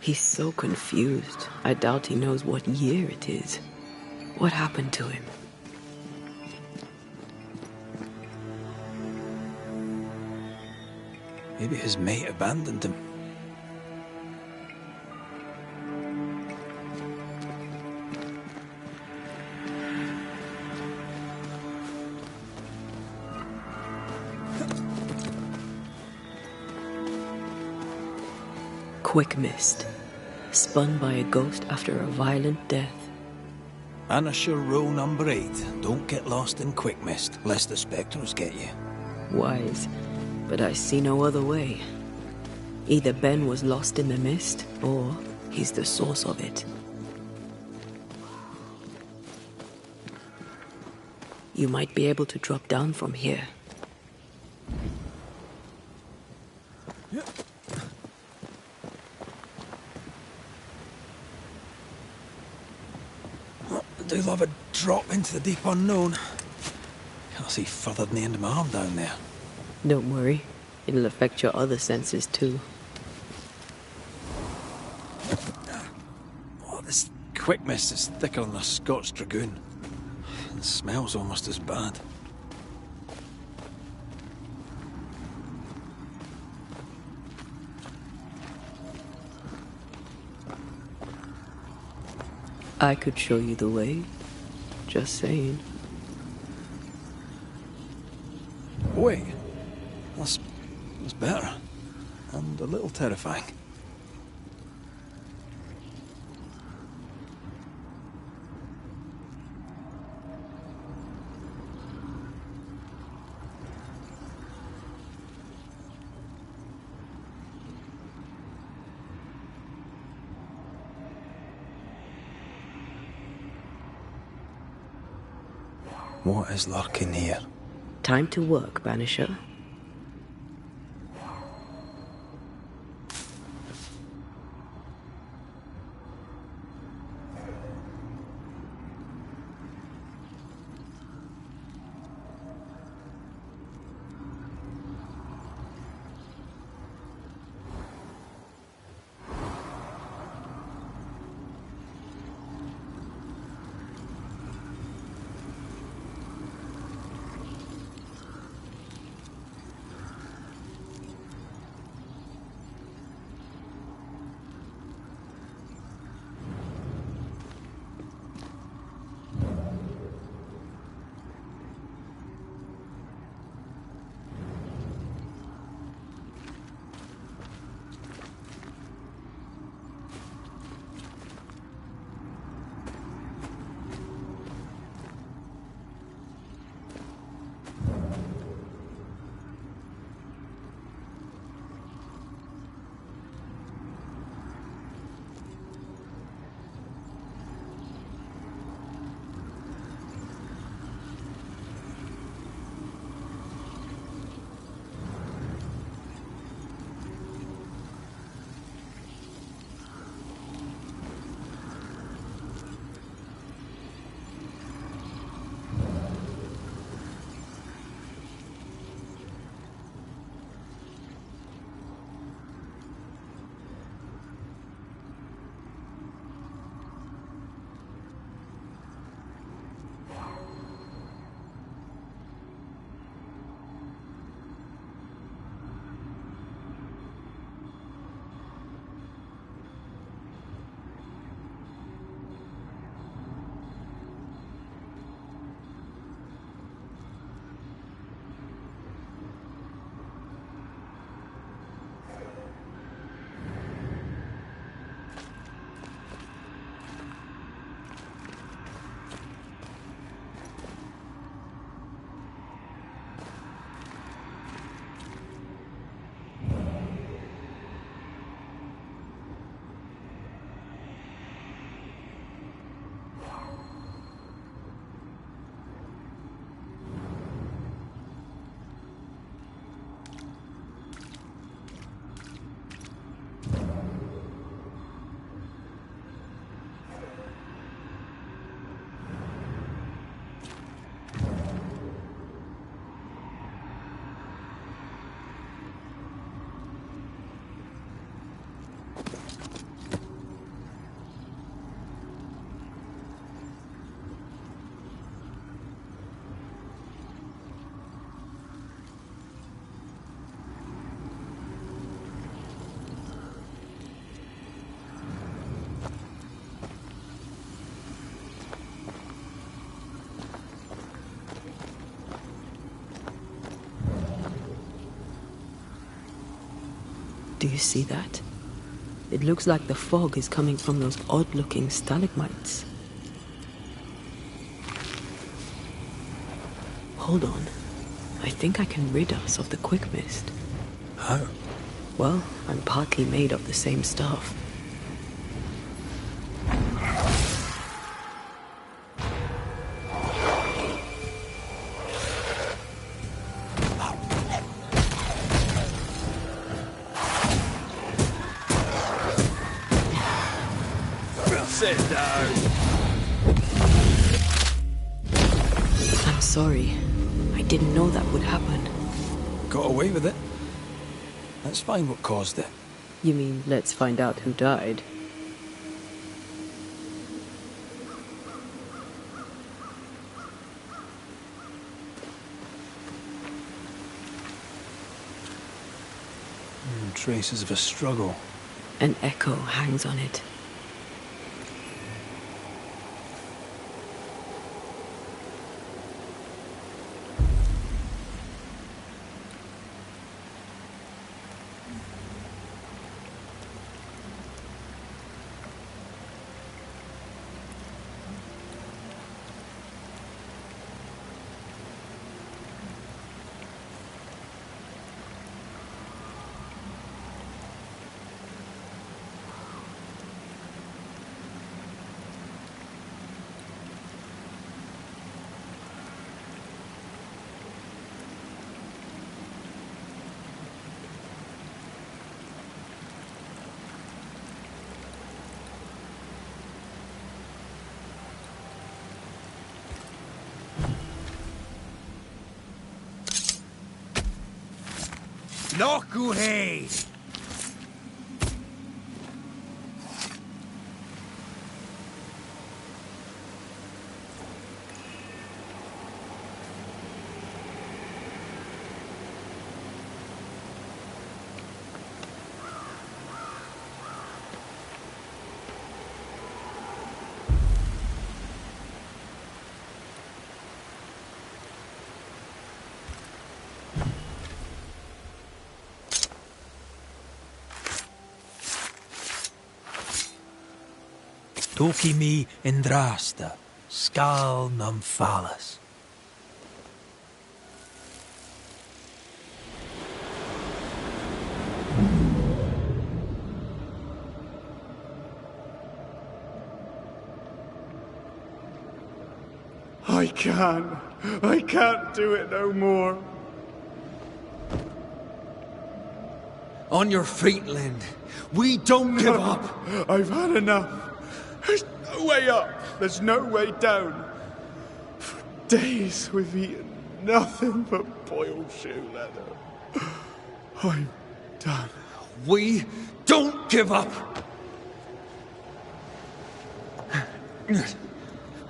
[SPEAKER 1] He's so confused. I doubt he knows what year it is. What happened to him?
[SPEAKER 3] Maybe his mate abandoned him.
[SPEAKER 1] Quick mist. Spun by a ghost after a violent death.
[SPEAKER 3] Banisher rule number 8. Don't get lost in quick mist, lest the spectres get you.
[SPEAKER 1] Wise, but I see no other way. Either Ben was lost in the mist, or he's the source of it. You might be able to drop down from here.
[SPEAKER 3] I do love a drop into the deep unknown. Can't see further than the end of my arm down there.
[SPEAKER 1] Don't worry, it'll affect your other senses too.
[SPEAKER 3] Oh, this quick mist is thicker than a Scots dragoon. It smells almost as bad.
[SPEAKER 1] I could show you the way. Just saying.
[SPEAKER 3] Wait, that's better. And a little terrifying. What is lurking here?
[SPEAKER 1] Time to work, Banisher. Do you see that? It looks like the fog is coming from those odd-looking stalagmites. Hold on. I think I can rid us of the quick mist.
[SPEAKER 3] How?
[SPEAKER 1] Well, I'm partly made of the same stuff.
[SPEAKER 8] Sit down.
[SPEAKER 1] I'm sorry. I didn't know that would happen.
[SPEAKER 3] Got away with it. Let's find what caused it.
[SPEAKER 1] You mean, let's find out who died?
[SPEAKER 3] Traces of a struggle.
[SPEAKER 1] An echo hangs on it.
[SPEAKER 8] Nokuhei!
[SPEAKER 3] Toki mi indrasta, skal nam falas.
[SPEAKER 9] I can't do it no more.
[SPEAKER 8] On your feet, Lind. We don't give up.
[SPEAKER 9] I've had enough. There's no way up. There's no way down. For days we've eaten nothing but boiled shoe leather. I'm done.
[SPEAKER 8] We don't give up.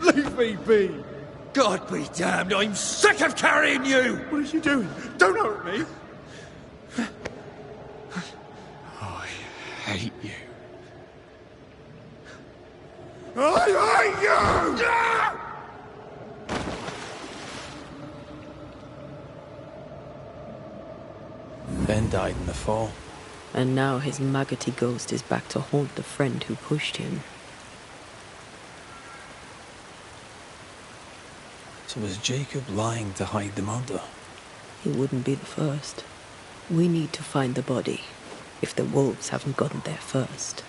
[SPEAKER 9] Leave me be.
[SPEAKER 8] God be damned, I'm sick of carrying you!
[SPEAKER 9] What are you doing? Don't hurt me. I hate you. I hate you!
[SPEAKER 3] Ben died in the fall.
[SPEAKER 1] And now his maggoty ghost is back to haunt the friend who pushed him.
[SPEAKER 3] So was Jacob lying to hide the murder?
[SPEAKER 1] He wouldn't be the first. We need to find the body, if the wolves haven't gotten there first.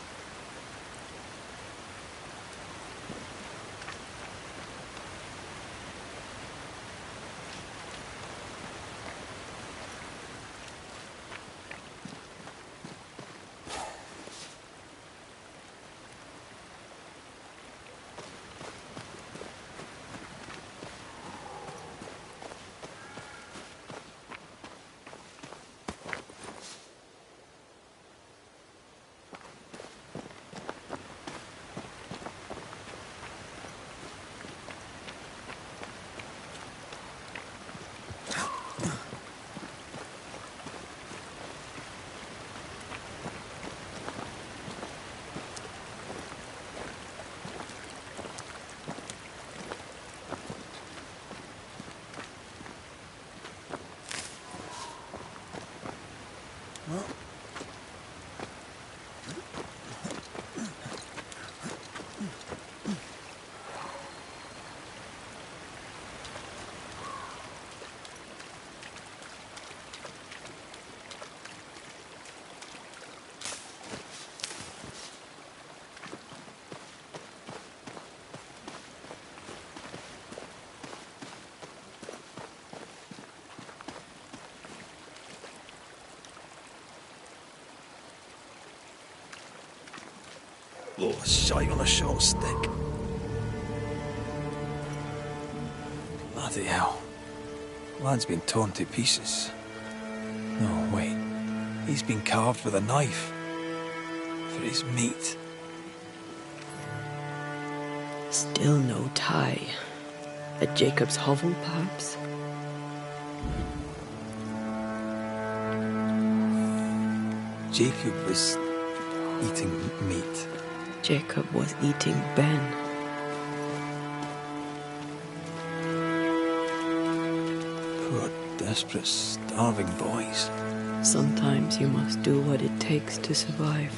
[SPEAKER 3] Oh, a shite on a short stick. Bloody hell. Lad's been torn to pieces. No, wait. He's been carved with a knife. For his meat.
[SPEAKER 1] Still no tie. At Jacob's hovel, perhaps?
[SPEAKER 3] Jacob was eating meat.
[SPEAKER 1] Jacob was eating Ben.
[SPEAKER 3] Poor, desperate, starving boys.
[SPEAKER 1] Sometimes you must do what it takes to survive.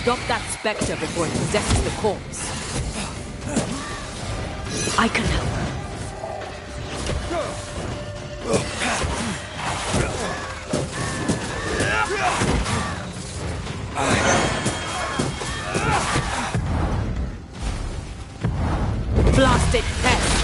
[SPEAKER 10] Stop that spectre before it possesses the corpse.
[SPEAKER 1] I can help.
[SPEAKER 10] Blasted pest!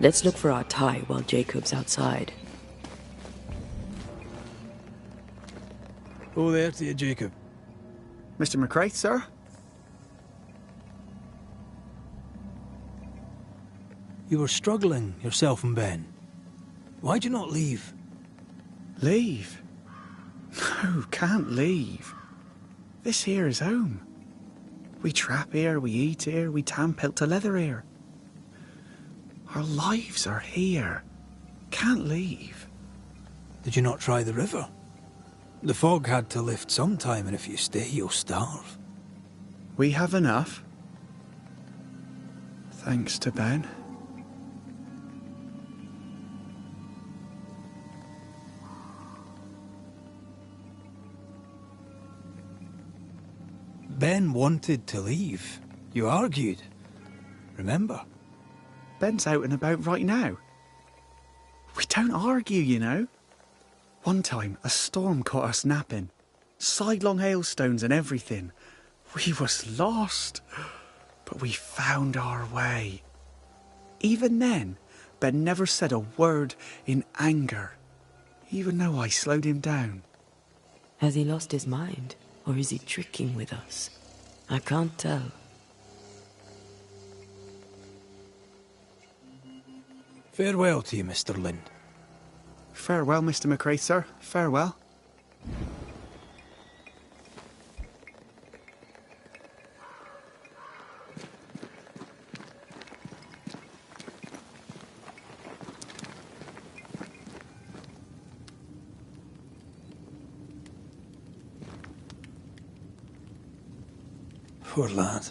[SPEAKER 1] Let's look for our tie while Jacob's outside.
[SPEAKER 3] Oh, there to you, Jacob.
[SPEAKER 9] Mr. McCraith, sir?
[SPEAKER 3] You were struggling, yourself and Ben. Why'd you not leave?
[SPEAKER 9] Leave? No, can't leave. This here is home. We trap here, we eat here, we tan pelt to leather here. Our lives are here. Can't leave.
[SPEAKER 3] Did you not try the river? The fog had to lift sometime, and if you stay, you'll starve.
[SPEAKER 9] We have enough. Thanks to Ben.
[SPEAKER 3] Ben wanted to leave. You argued. Remember?
[SPEAKER 9] Ben's out and about right now. We don't argue, you know. One time, a storm caught us napping. Sidelong hailstones and everything. We was lost. But we found our way. Even then, Ben never said a word in anger. Even though I slowed him down.
[SPEAKER 1] Has he lost his mind? Or is he tricking with us? I can't tell.
[SPEAKER 3] Farewell to you, Mr. Lind.
[SPEAKER 9] Farewell, Mr. McCrae, sir. Farewell.
[SPEAKER 3] Poor lad.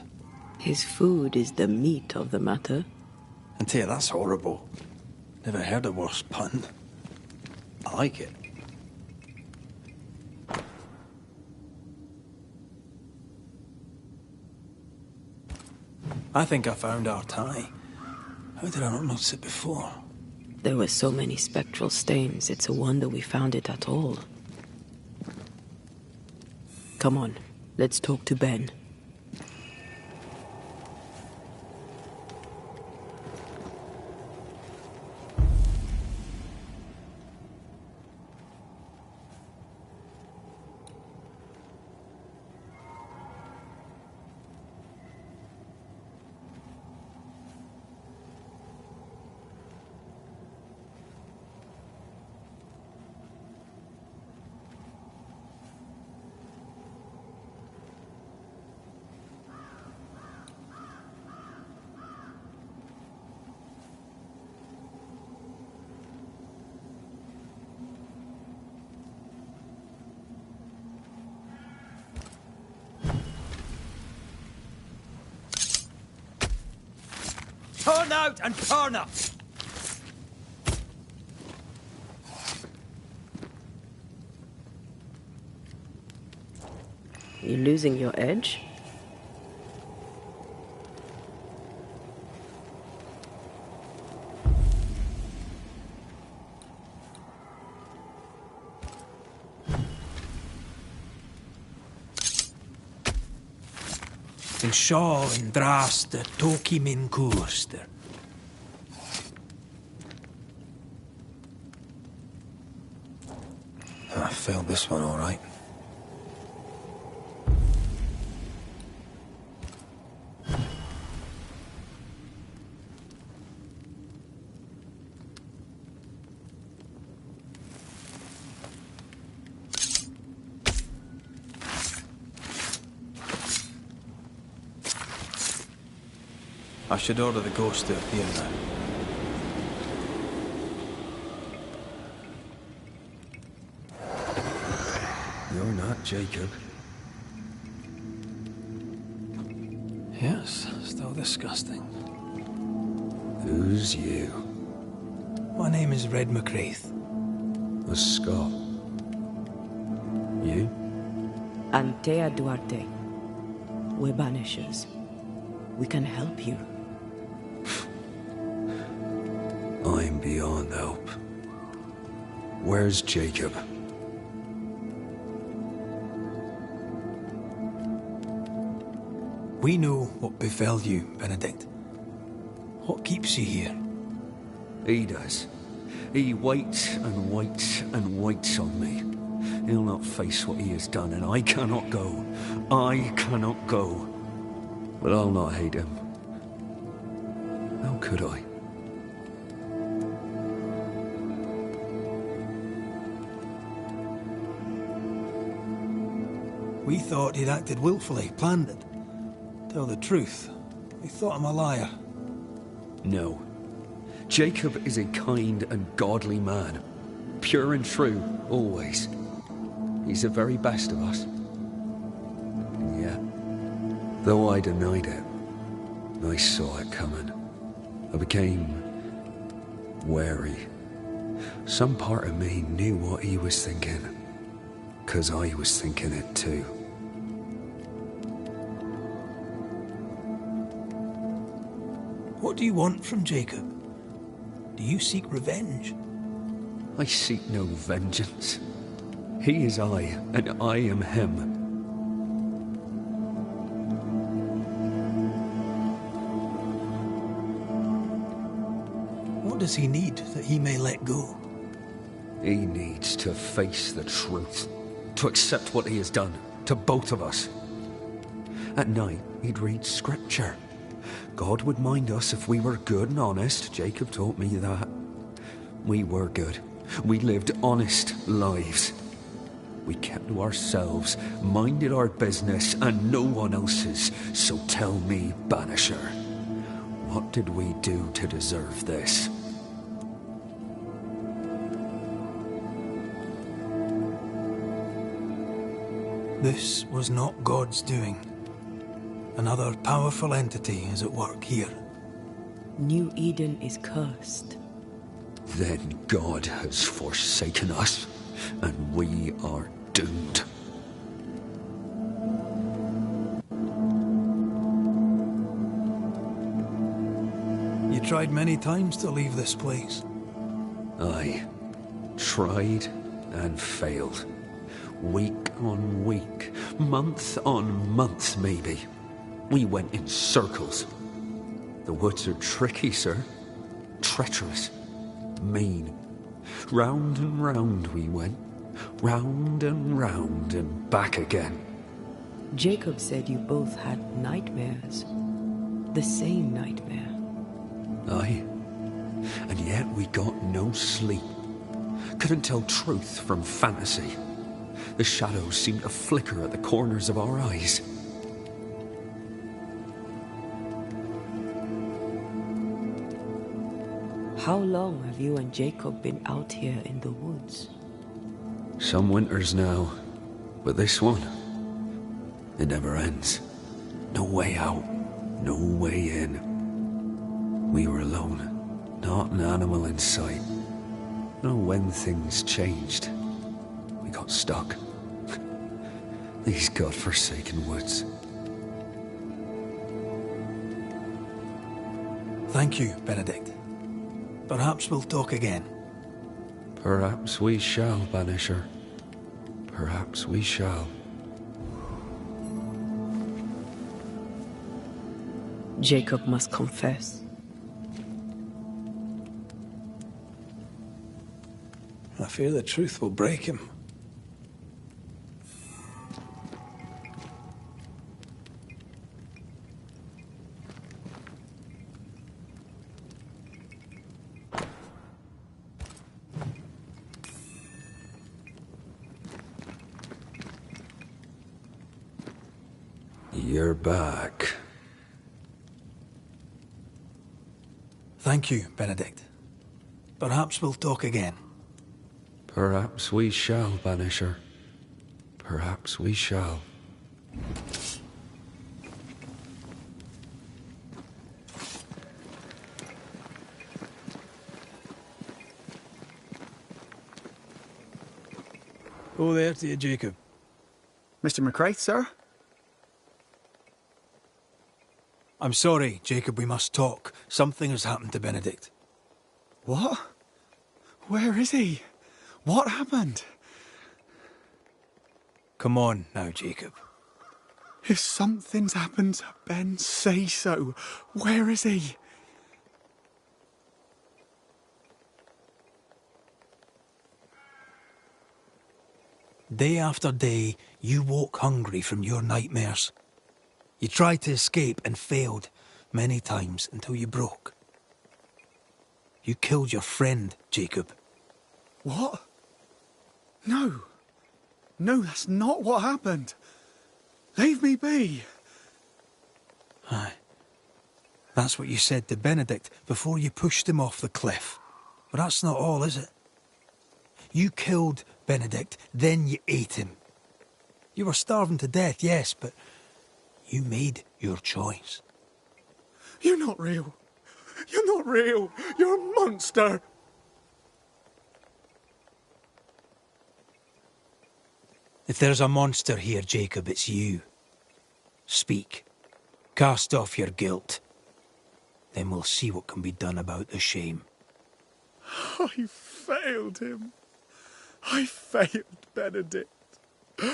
[SPEAKER 1] His food is the meat of the matter.
[SPEAKER 3] I tell you, that's horrible. Never heard a worse pun. I like it. I think I found our tie. How did I not notice it before?
[SPEAKER 1] There were so many spectral stains, it's a wonder we found it at all. Come on, let's talk to Ben.
[SPEAKER 8] Turn out and turn up!
[SPEAKER 1] You losing your edge?
[SPEAKER 3] In Shaw and Draste, Toki min Kurster. I failed this one all right. I should order the ghost to appear now.
[SPEAKER 8] You're not Jacob.
[SPEAKER 3] Yes, still disgusting.
[SPEAKER 8] Who's you?
[SPEAKER 3] My name is Red McCraith.
[SPEAKER 8] A Scot. You?
[SPEAKER 1] Antea Duarte. We're Banishers. We can help you.
[SPEAKER 8] I'm beyond help. Where's Jacob?
[SPEAKER 3] We know what befell you, Benedict. What keeps you here?
[SPEAKER 8] He does. He waits and waits and waits on me. He'll not face what he has done, and I cannot go. I cannot go. But I'll not hate him. How could I?
[SPEAKER 3] We thought he'd acted willfully, planned it. Tell the truth, we thought him a liar.
[SPEAKER 8] No. Jacob is a kind and godly man. Pure and true, always. He's the very best of us. And yet, though I denied it, I saw it coming. I became wary. Some part of me knew what he was thinking, 'cause I was thinking it too.
[SPEAKER 3] What do you want from Jacob? Do you seek revenge?
[SPEAKER 8] I seek no vengeance. He is I, and I am him.
[SPEAKER 3] What does he need that he may let go?
[SPEAKER 8] He needs to face the truth, to accept what he has done, to both of us. At night, he'd read scripture. God would mind us if we were good and honest. Jacob taught me that. We were good. We lived honest lives. We kept to ourselves, minded our business and no one else's. So tell me, Banisher, what did we do to deserve this?
[SPEAKER 3] This was not God's doing. Another powerful entity is at work here.
[SPEAKER 1] New Eden is cursed.
[SPEAKER 8] Then God has forsaken us, and we are doomed.
[SPEAKER 3] You tried many times to leave this place.
[SPEAKER 8] I tried and failed. Week on week, month on month, maybe. We went in circles. The woods are tricky, sir. Treacherous. Mean. Round and round we went. Round and back again.
[SPEAKER 1] Jacob said you both had nightmares. The same nightmare.
[SPEAKER 8] Aye. And yet we got no sleep. Couldn't tell truth from fantasy. The shadows seemed to flicker at the corners of our eyes.
[SPEAKER 1] How long have you and Jacob been out here in the woods?
[SPEAKER 8] Some winters now, but this one, it never ends. No way out, no way in. We were alone, not an animal in sight. Oh, when things changed, we got stuck. These godforsaken woods.
[SPEAKER 3] Thank you, Benedict. Perhaps we'll talk again.
[SPEAKER 8] Perhaps we shall, Banisher. Perhaps we shall.
[SPEAKER 1] Jacob must confess.
[SPEAKER 3] I fear the truth will break him.
[SPEAKER 8] You're back.
[SPEAKER 3] Thank you, Benedict. Perhaps we'll talk again.
[SPEAKER 8] Perhaps we shall, Banisher. Perhaps we shall.
[SPEAKER 3] Oh, there to you, Jacob.
[SPEAKER 9] Mr. McCraith, sir?
[SPEAKER 3] I'm sorry, Jacob, we must talk. Something has happened to Benedict.
[SPEAKER 9] What? Where is he? What happened?
[SPEAKER 3] Come on now, Jacob.
[SPEAKER 9] If something's happened to Ben, say so. Where is he?
[SPEAKER 3] Day after day, you woke hungry from your nightmares. You tried to escape and failed many times until you broke. You killed your friend, Jacob.
[SPEAKER 9] What? No. No, that's not what happened. Leave me be.
[SPEAKER 3] Aye. That's what you said to Benedict before you pushed him off the cliff. But that's not all, is it? You killed Benedict, then you ate him. You were starving to death, yes, but you made your choice.
[SPEAKER 9] You're not real. You're not real. You're a monster.
[SPEAKER 3] If there's a monster here, Jacob, it's you. Speak. Cast off your guilt. Then we'll see what can be done about the shame.
[SPEAKER 9] I failed him. I failed Benedict.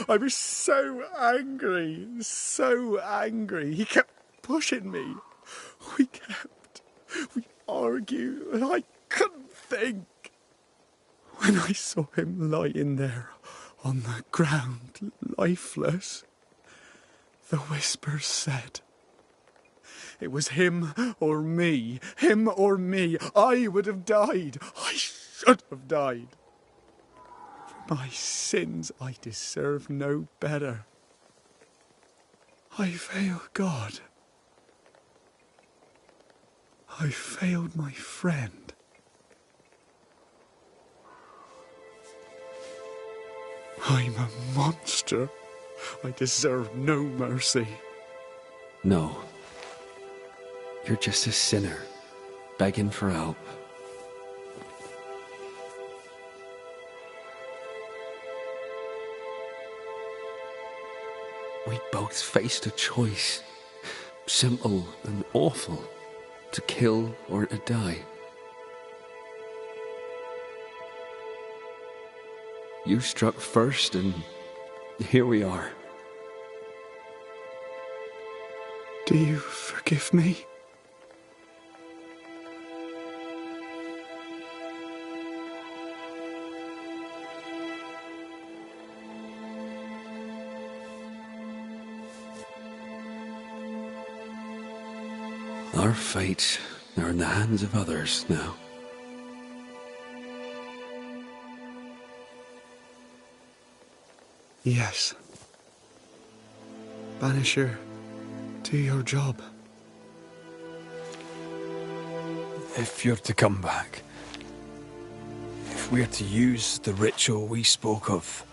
[SPEAKER 9] I was so angry, so angry. He kept pushing me. We argued, and I couldn't think. When I saw him lying there on the ground, lifeless, the whispers said, it was him or me, him or me. I would have died. I should have died. For my sins, I deserve no better. I failed God. I failed my friend. I'm a monster. I deserve no mercy.
[SPEAKER 6] No. You're just a sinner, begging for help. We both faced a choice, simple and awful, to kill or to die. You struck first, and here we are.
[SPEAKER 9] Do you forgive me?
[SPEAKER 6] Our fates are in the hands of others now.
[SPEAKER 9] Yes. Banisher, do your job.
[SPEAKER 3] If you're to come back, if we're to use the ritual we spoke of,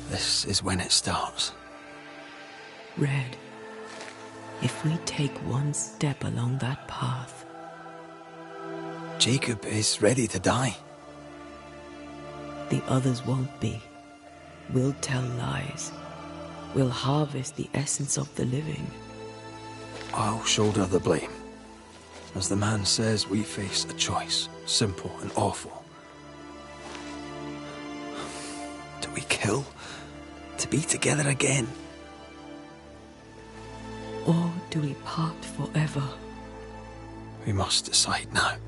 [SPEAKER 3] this is when it starts.
[SPEAKER 1] Red, if we take one step along that path...
[SPEAKER 3] Jacob is ready to die.
[SPEAKER 1] The others won't be. We'll tell lies. We'll harvest the essence of the living.
[SPEAKER 3] I'll shoulder the blame. As the man says, we face a choice, simple and awful. Do we kill to be together again?
[SPEAKER 1] Or do we part forever?
[SPEAKER 3] We must decide now.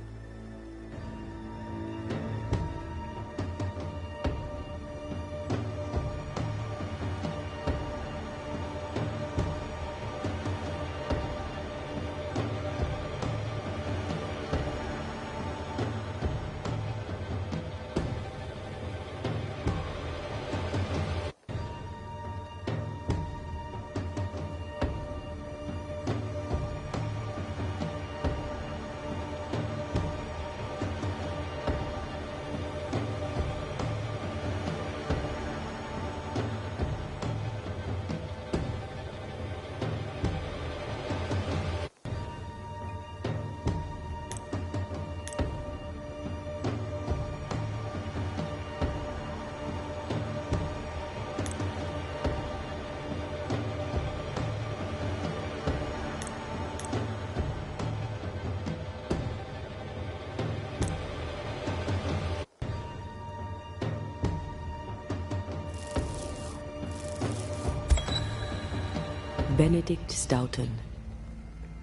[SPEAKER 1] Benedict Stoughton.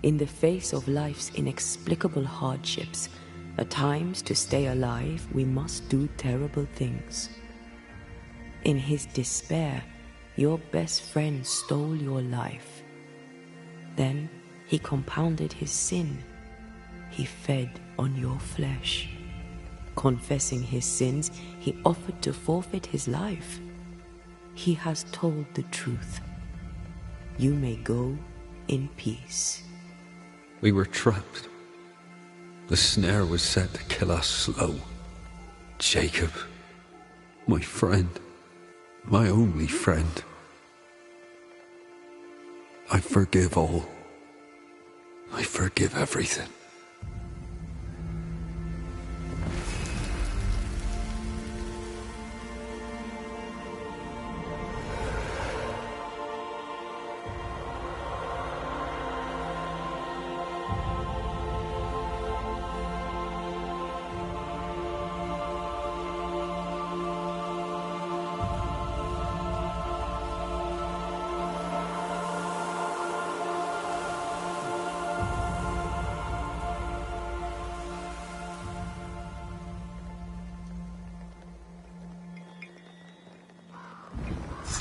[SPEAKER 1] In the face of life's inexplicable hardships, at times to stay alive, we must do terrible things. In his despair, your best friend stole your life. Then he compounded his sin. He fed on your flesh. Confessing his sins, he offered to forfeit his life. He has told the truth. You may go in peace.
[SPEAKER 8] We were trapped. The snare was set to kill us slow. Jacob, my friend, my only friend. I forgive all. I forgive everything.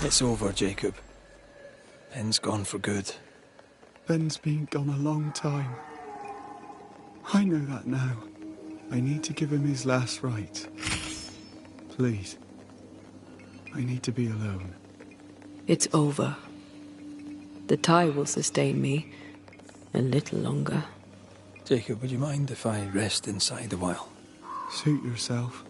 [SPEAKER 3] It's over, Jacob. Ben's gone for good.
[SPEAKER 9] Ben's been gone a long time. I know that now. I need to give him his last rites. Please. I need to be alone.
[SPEAKER 1] It's over. The tie will sustain me a little longer.
[SPEAKER 3] Jacob, would you mind if I rest inside a while?
[SPEAKER 9] Suit yourself.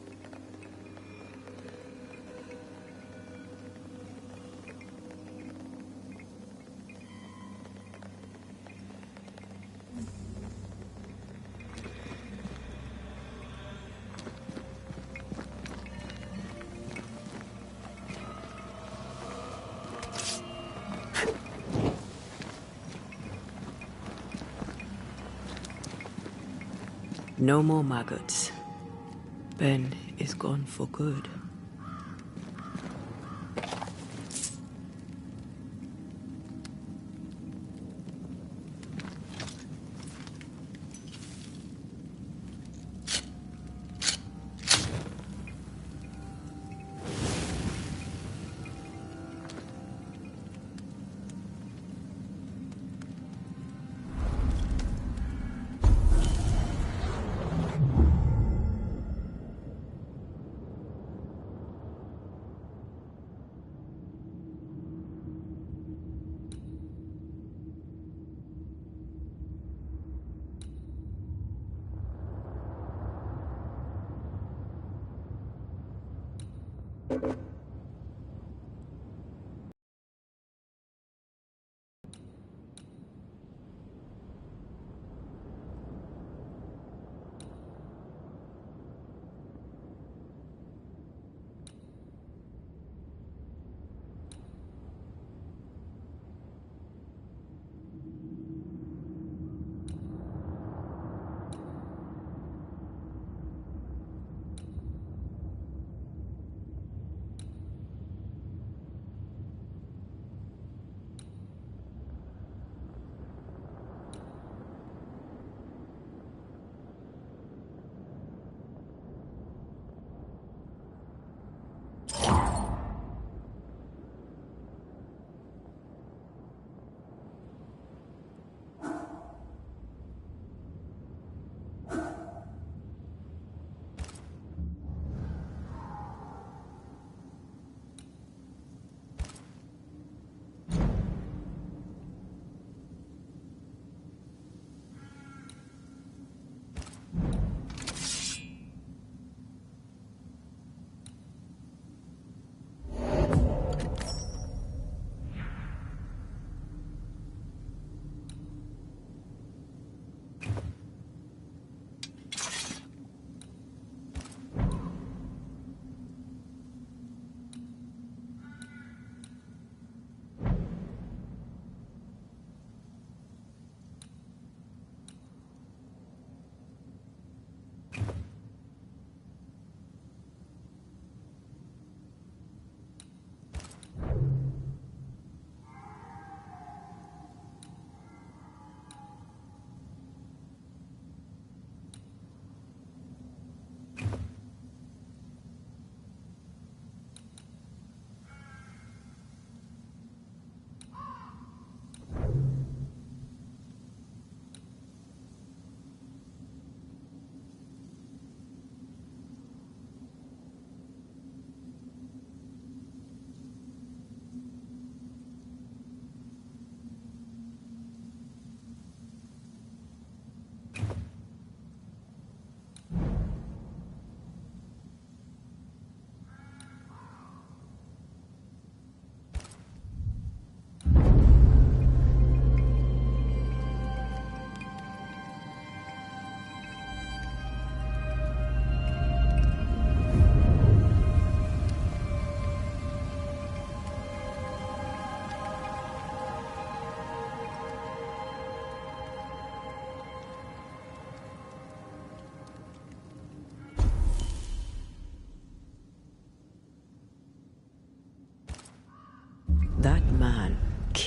[SPEAKER 1] No more maggots. Ben is gone for good.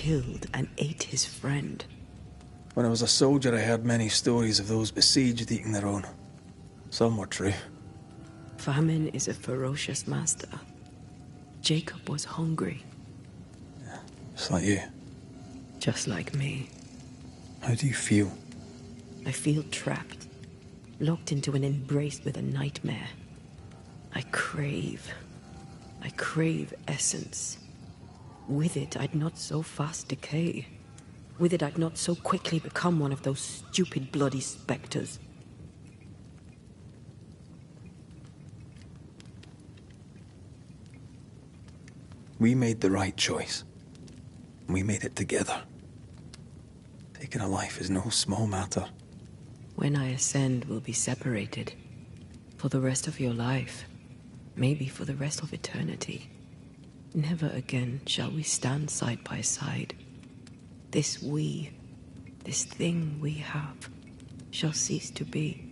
[SPEAKER 1] killed and ate his friend.
[SPEAKER 3] When I was a soldier, I heard many stories of those besieged eating their own. Some were true.
[SPEAKER 1] Famine is a ferocious master. Jacob was hungry.
[SPEAKER 3] Yeah, just like you.
[SPEAKER 1] Just like me.
[SPEAKER 3] How do you feel?
[SPEAKER 1] I feel trapped, locked into an embrace with a nightmare. I crave essence. With it, I'd not so fast decay. With it, I'd not so quickly become one of those stupid bloody spectres.
[SPEAKER 3] We made the right choice. We made it together. Taking a life is no small matter.
[SPEAKER 1] When I ascend, we'll be separated. For the rest of your life. Maybe for the rest of eternity. Never again shall we stand side by side. This thing we have, shall cease to be.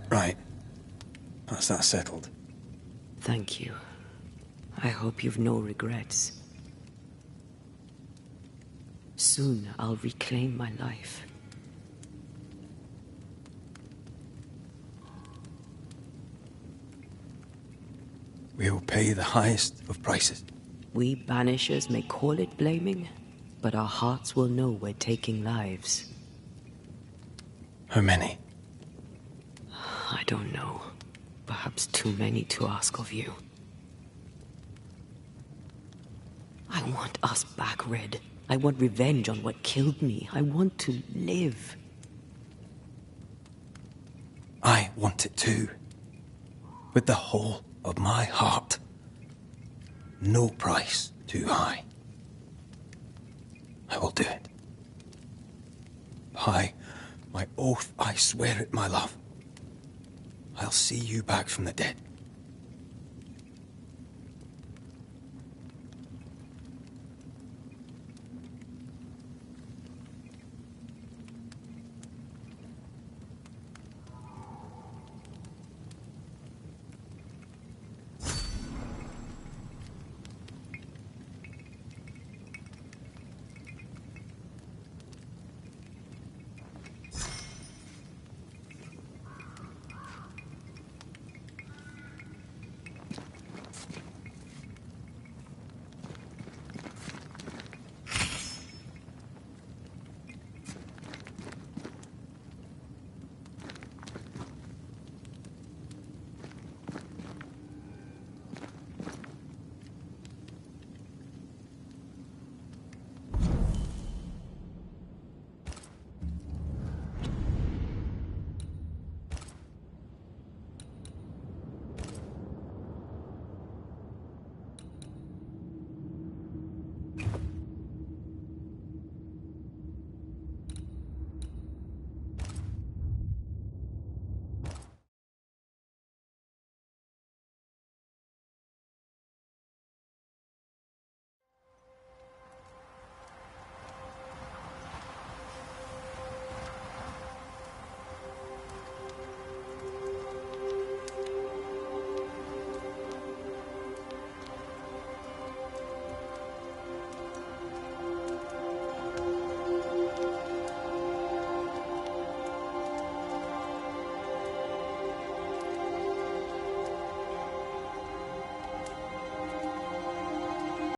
[SPEAKER 3] Right. That's that settled.
[SPEAKER 1] Thank you. I hope you've no regrets. Soon I'll reclaim my life.
[SPEAKER 3] We'll pay the highest of prices.
[SPEAKER 1] We Banishers may call it blaming, but our hearts will know we're taking lives.
[SPEAKER 3] How many?
[SPEAKER 1] I don't know. Perhaps too many to ask of you. I want us back, Red. I want revenge on what killed me. I want to live.
[SPEAKER 3] I want it too. With the whole of my heart. No price too high. I will do it. By my oath, I swear it, my love. I'll see you back from the dead.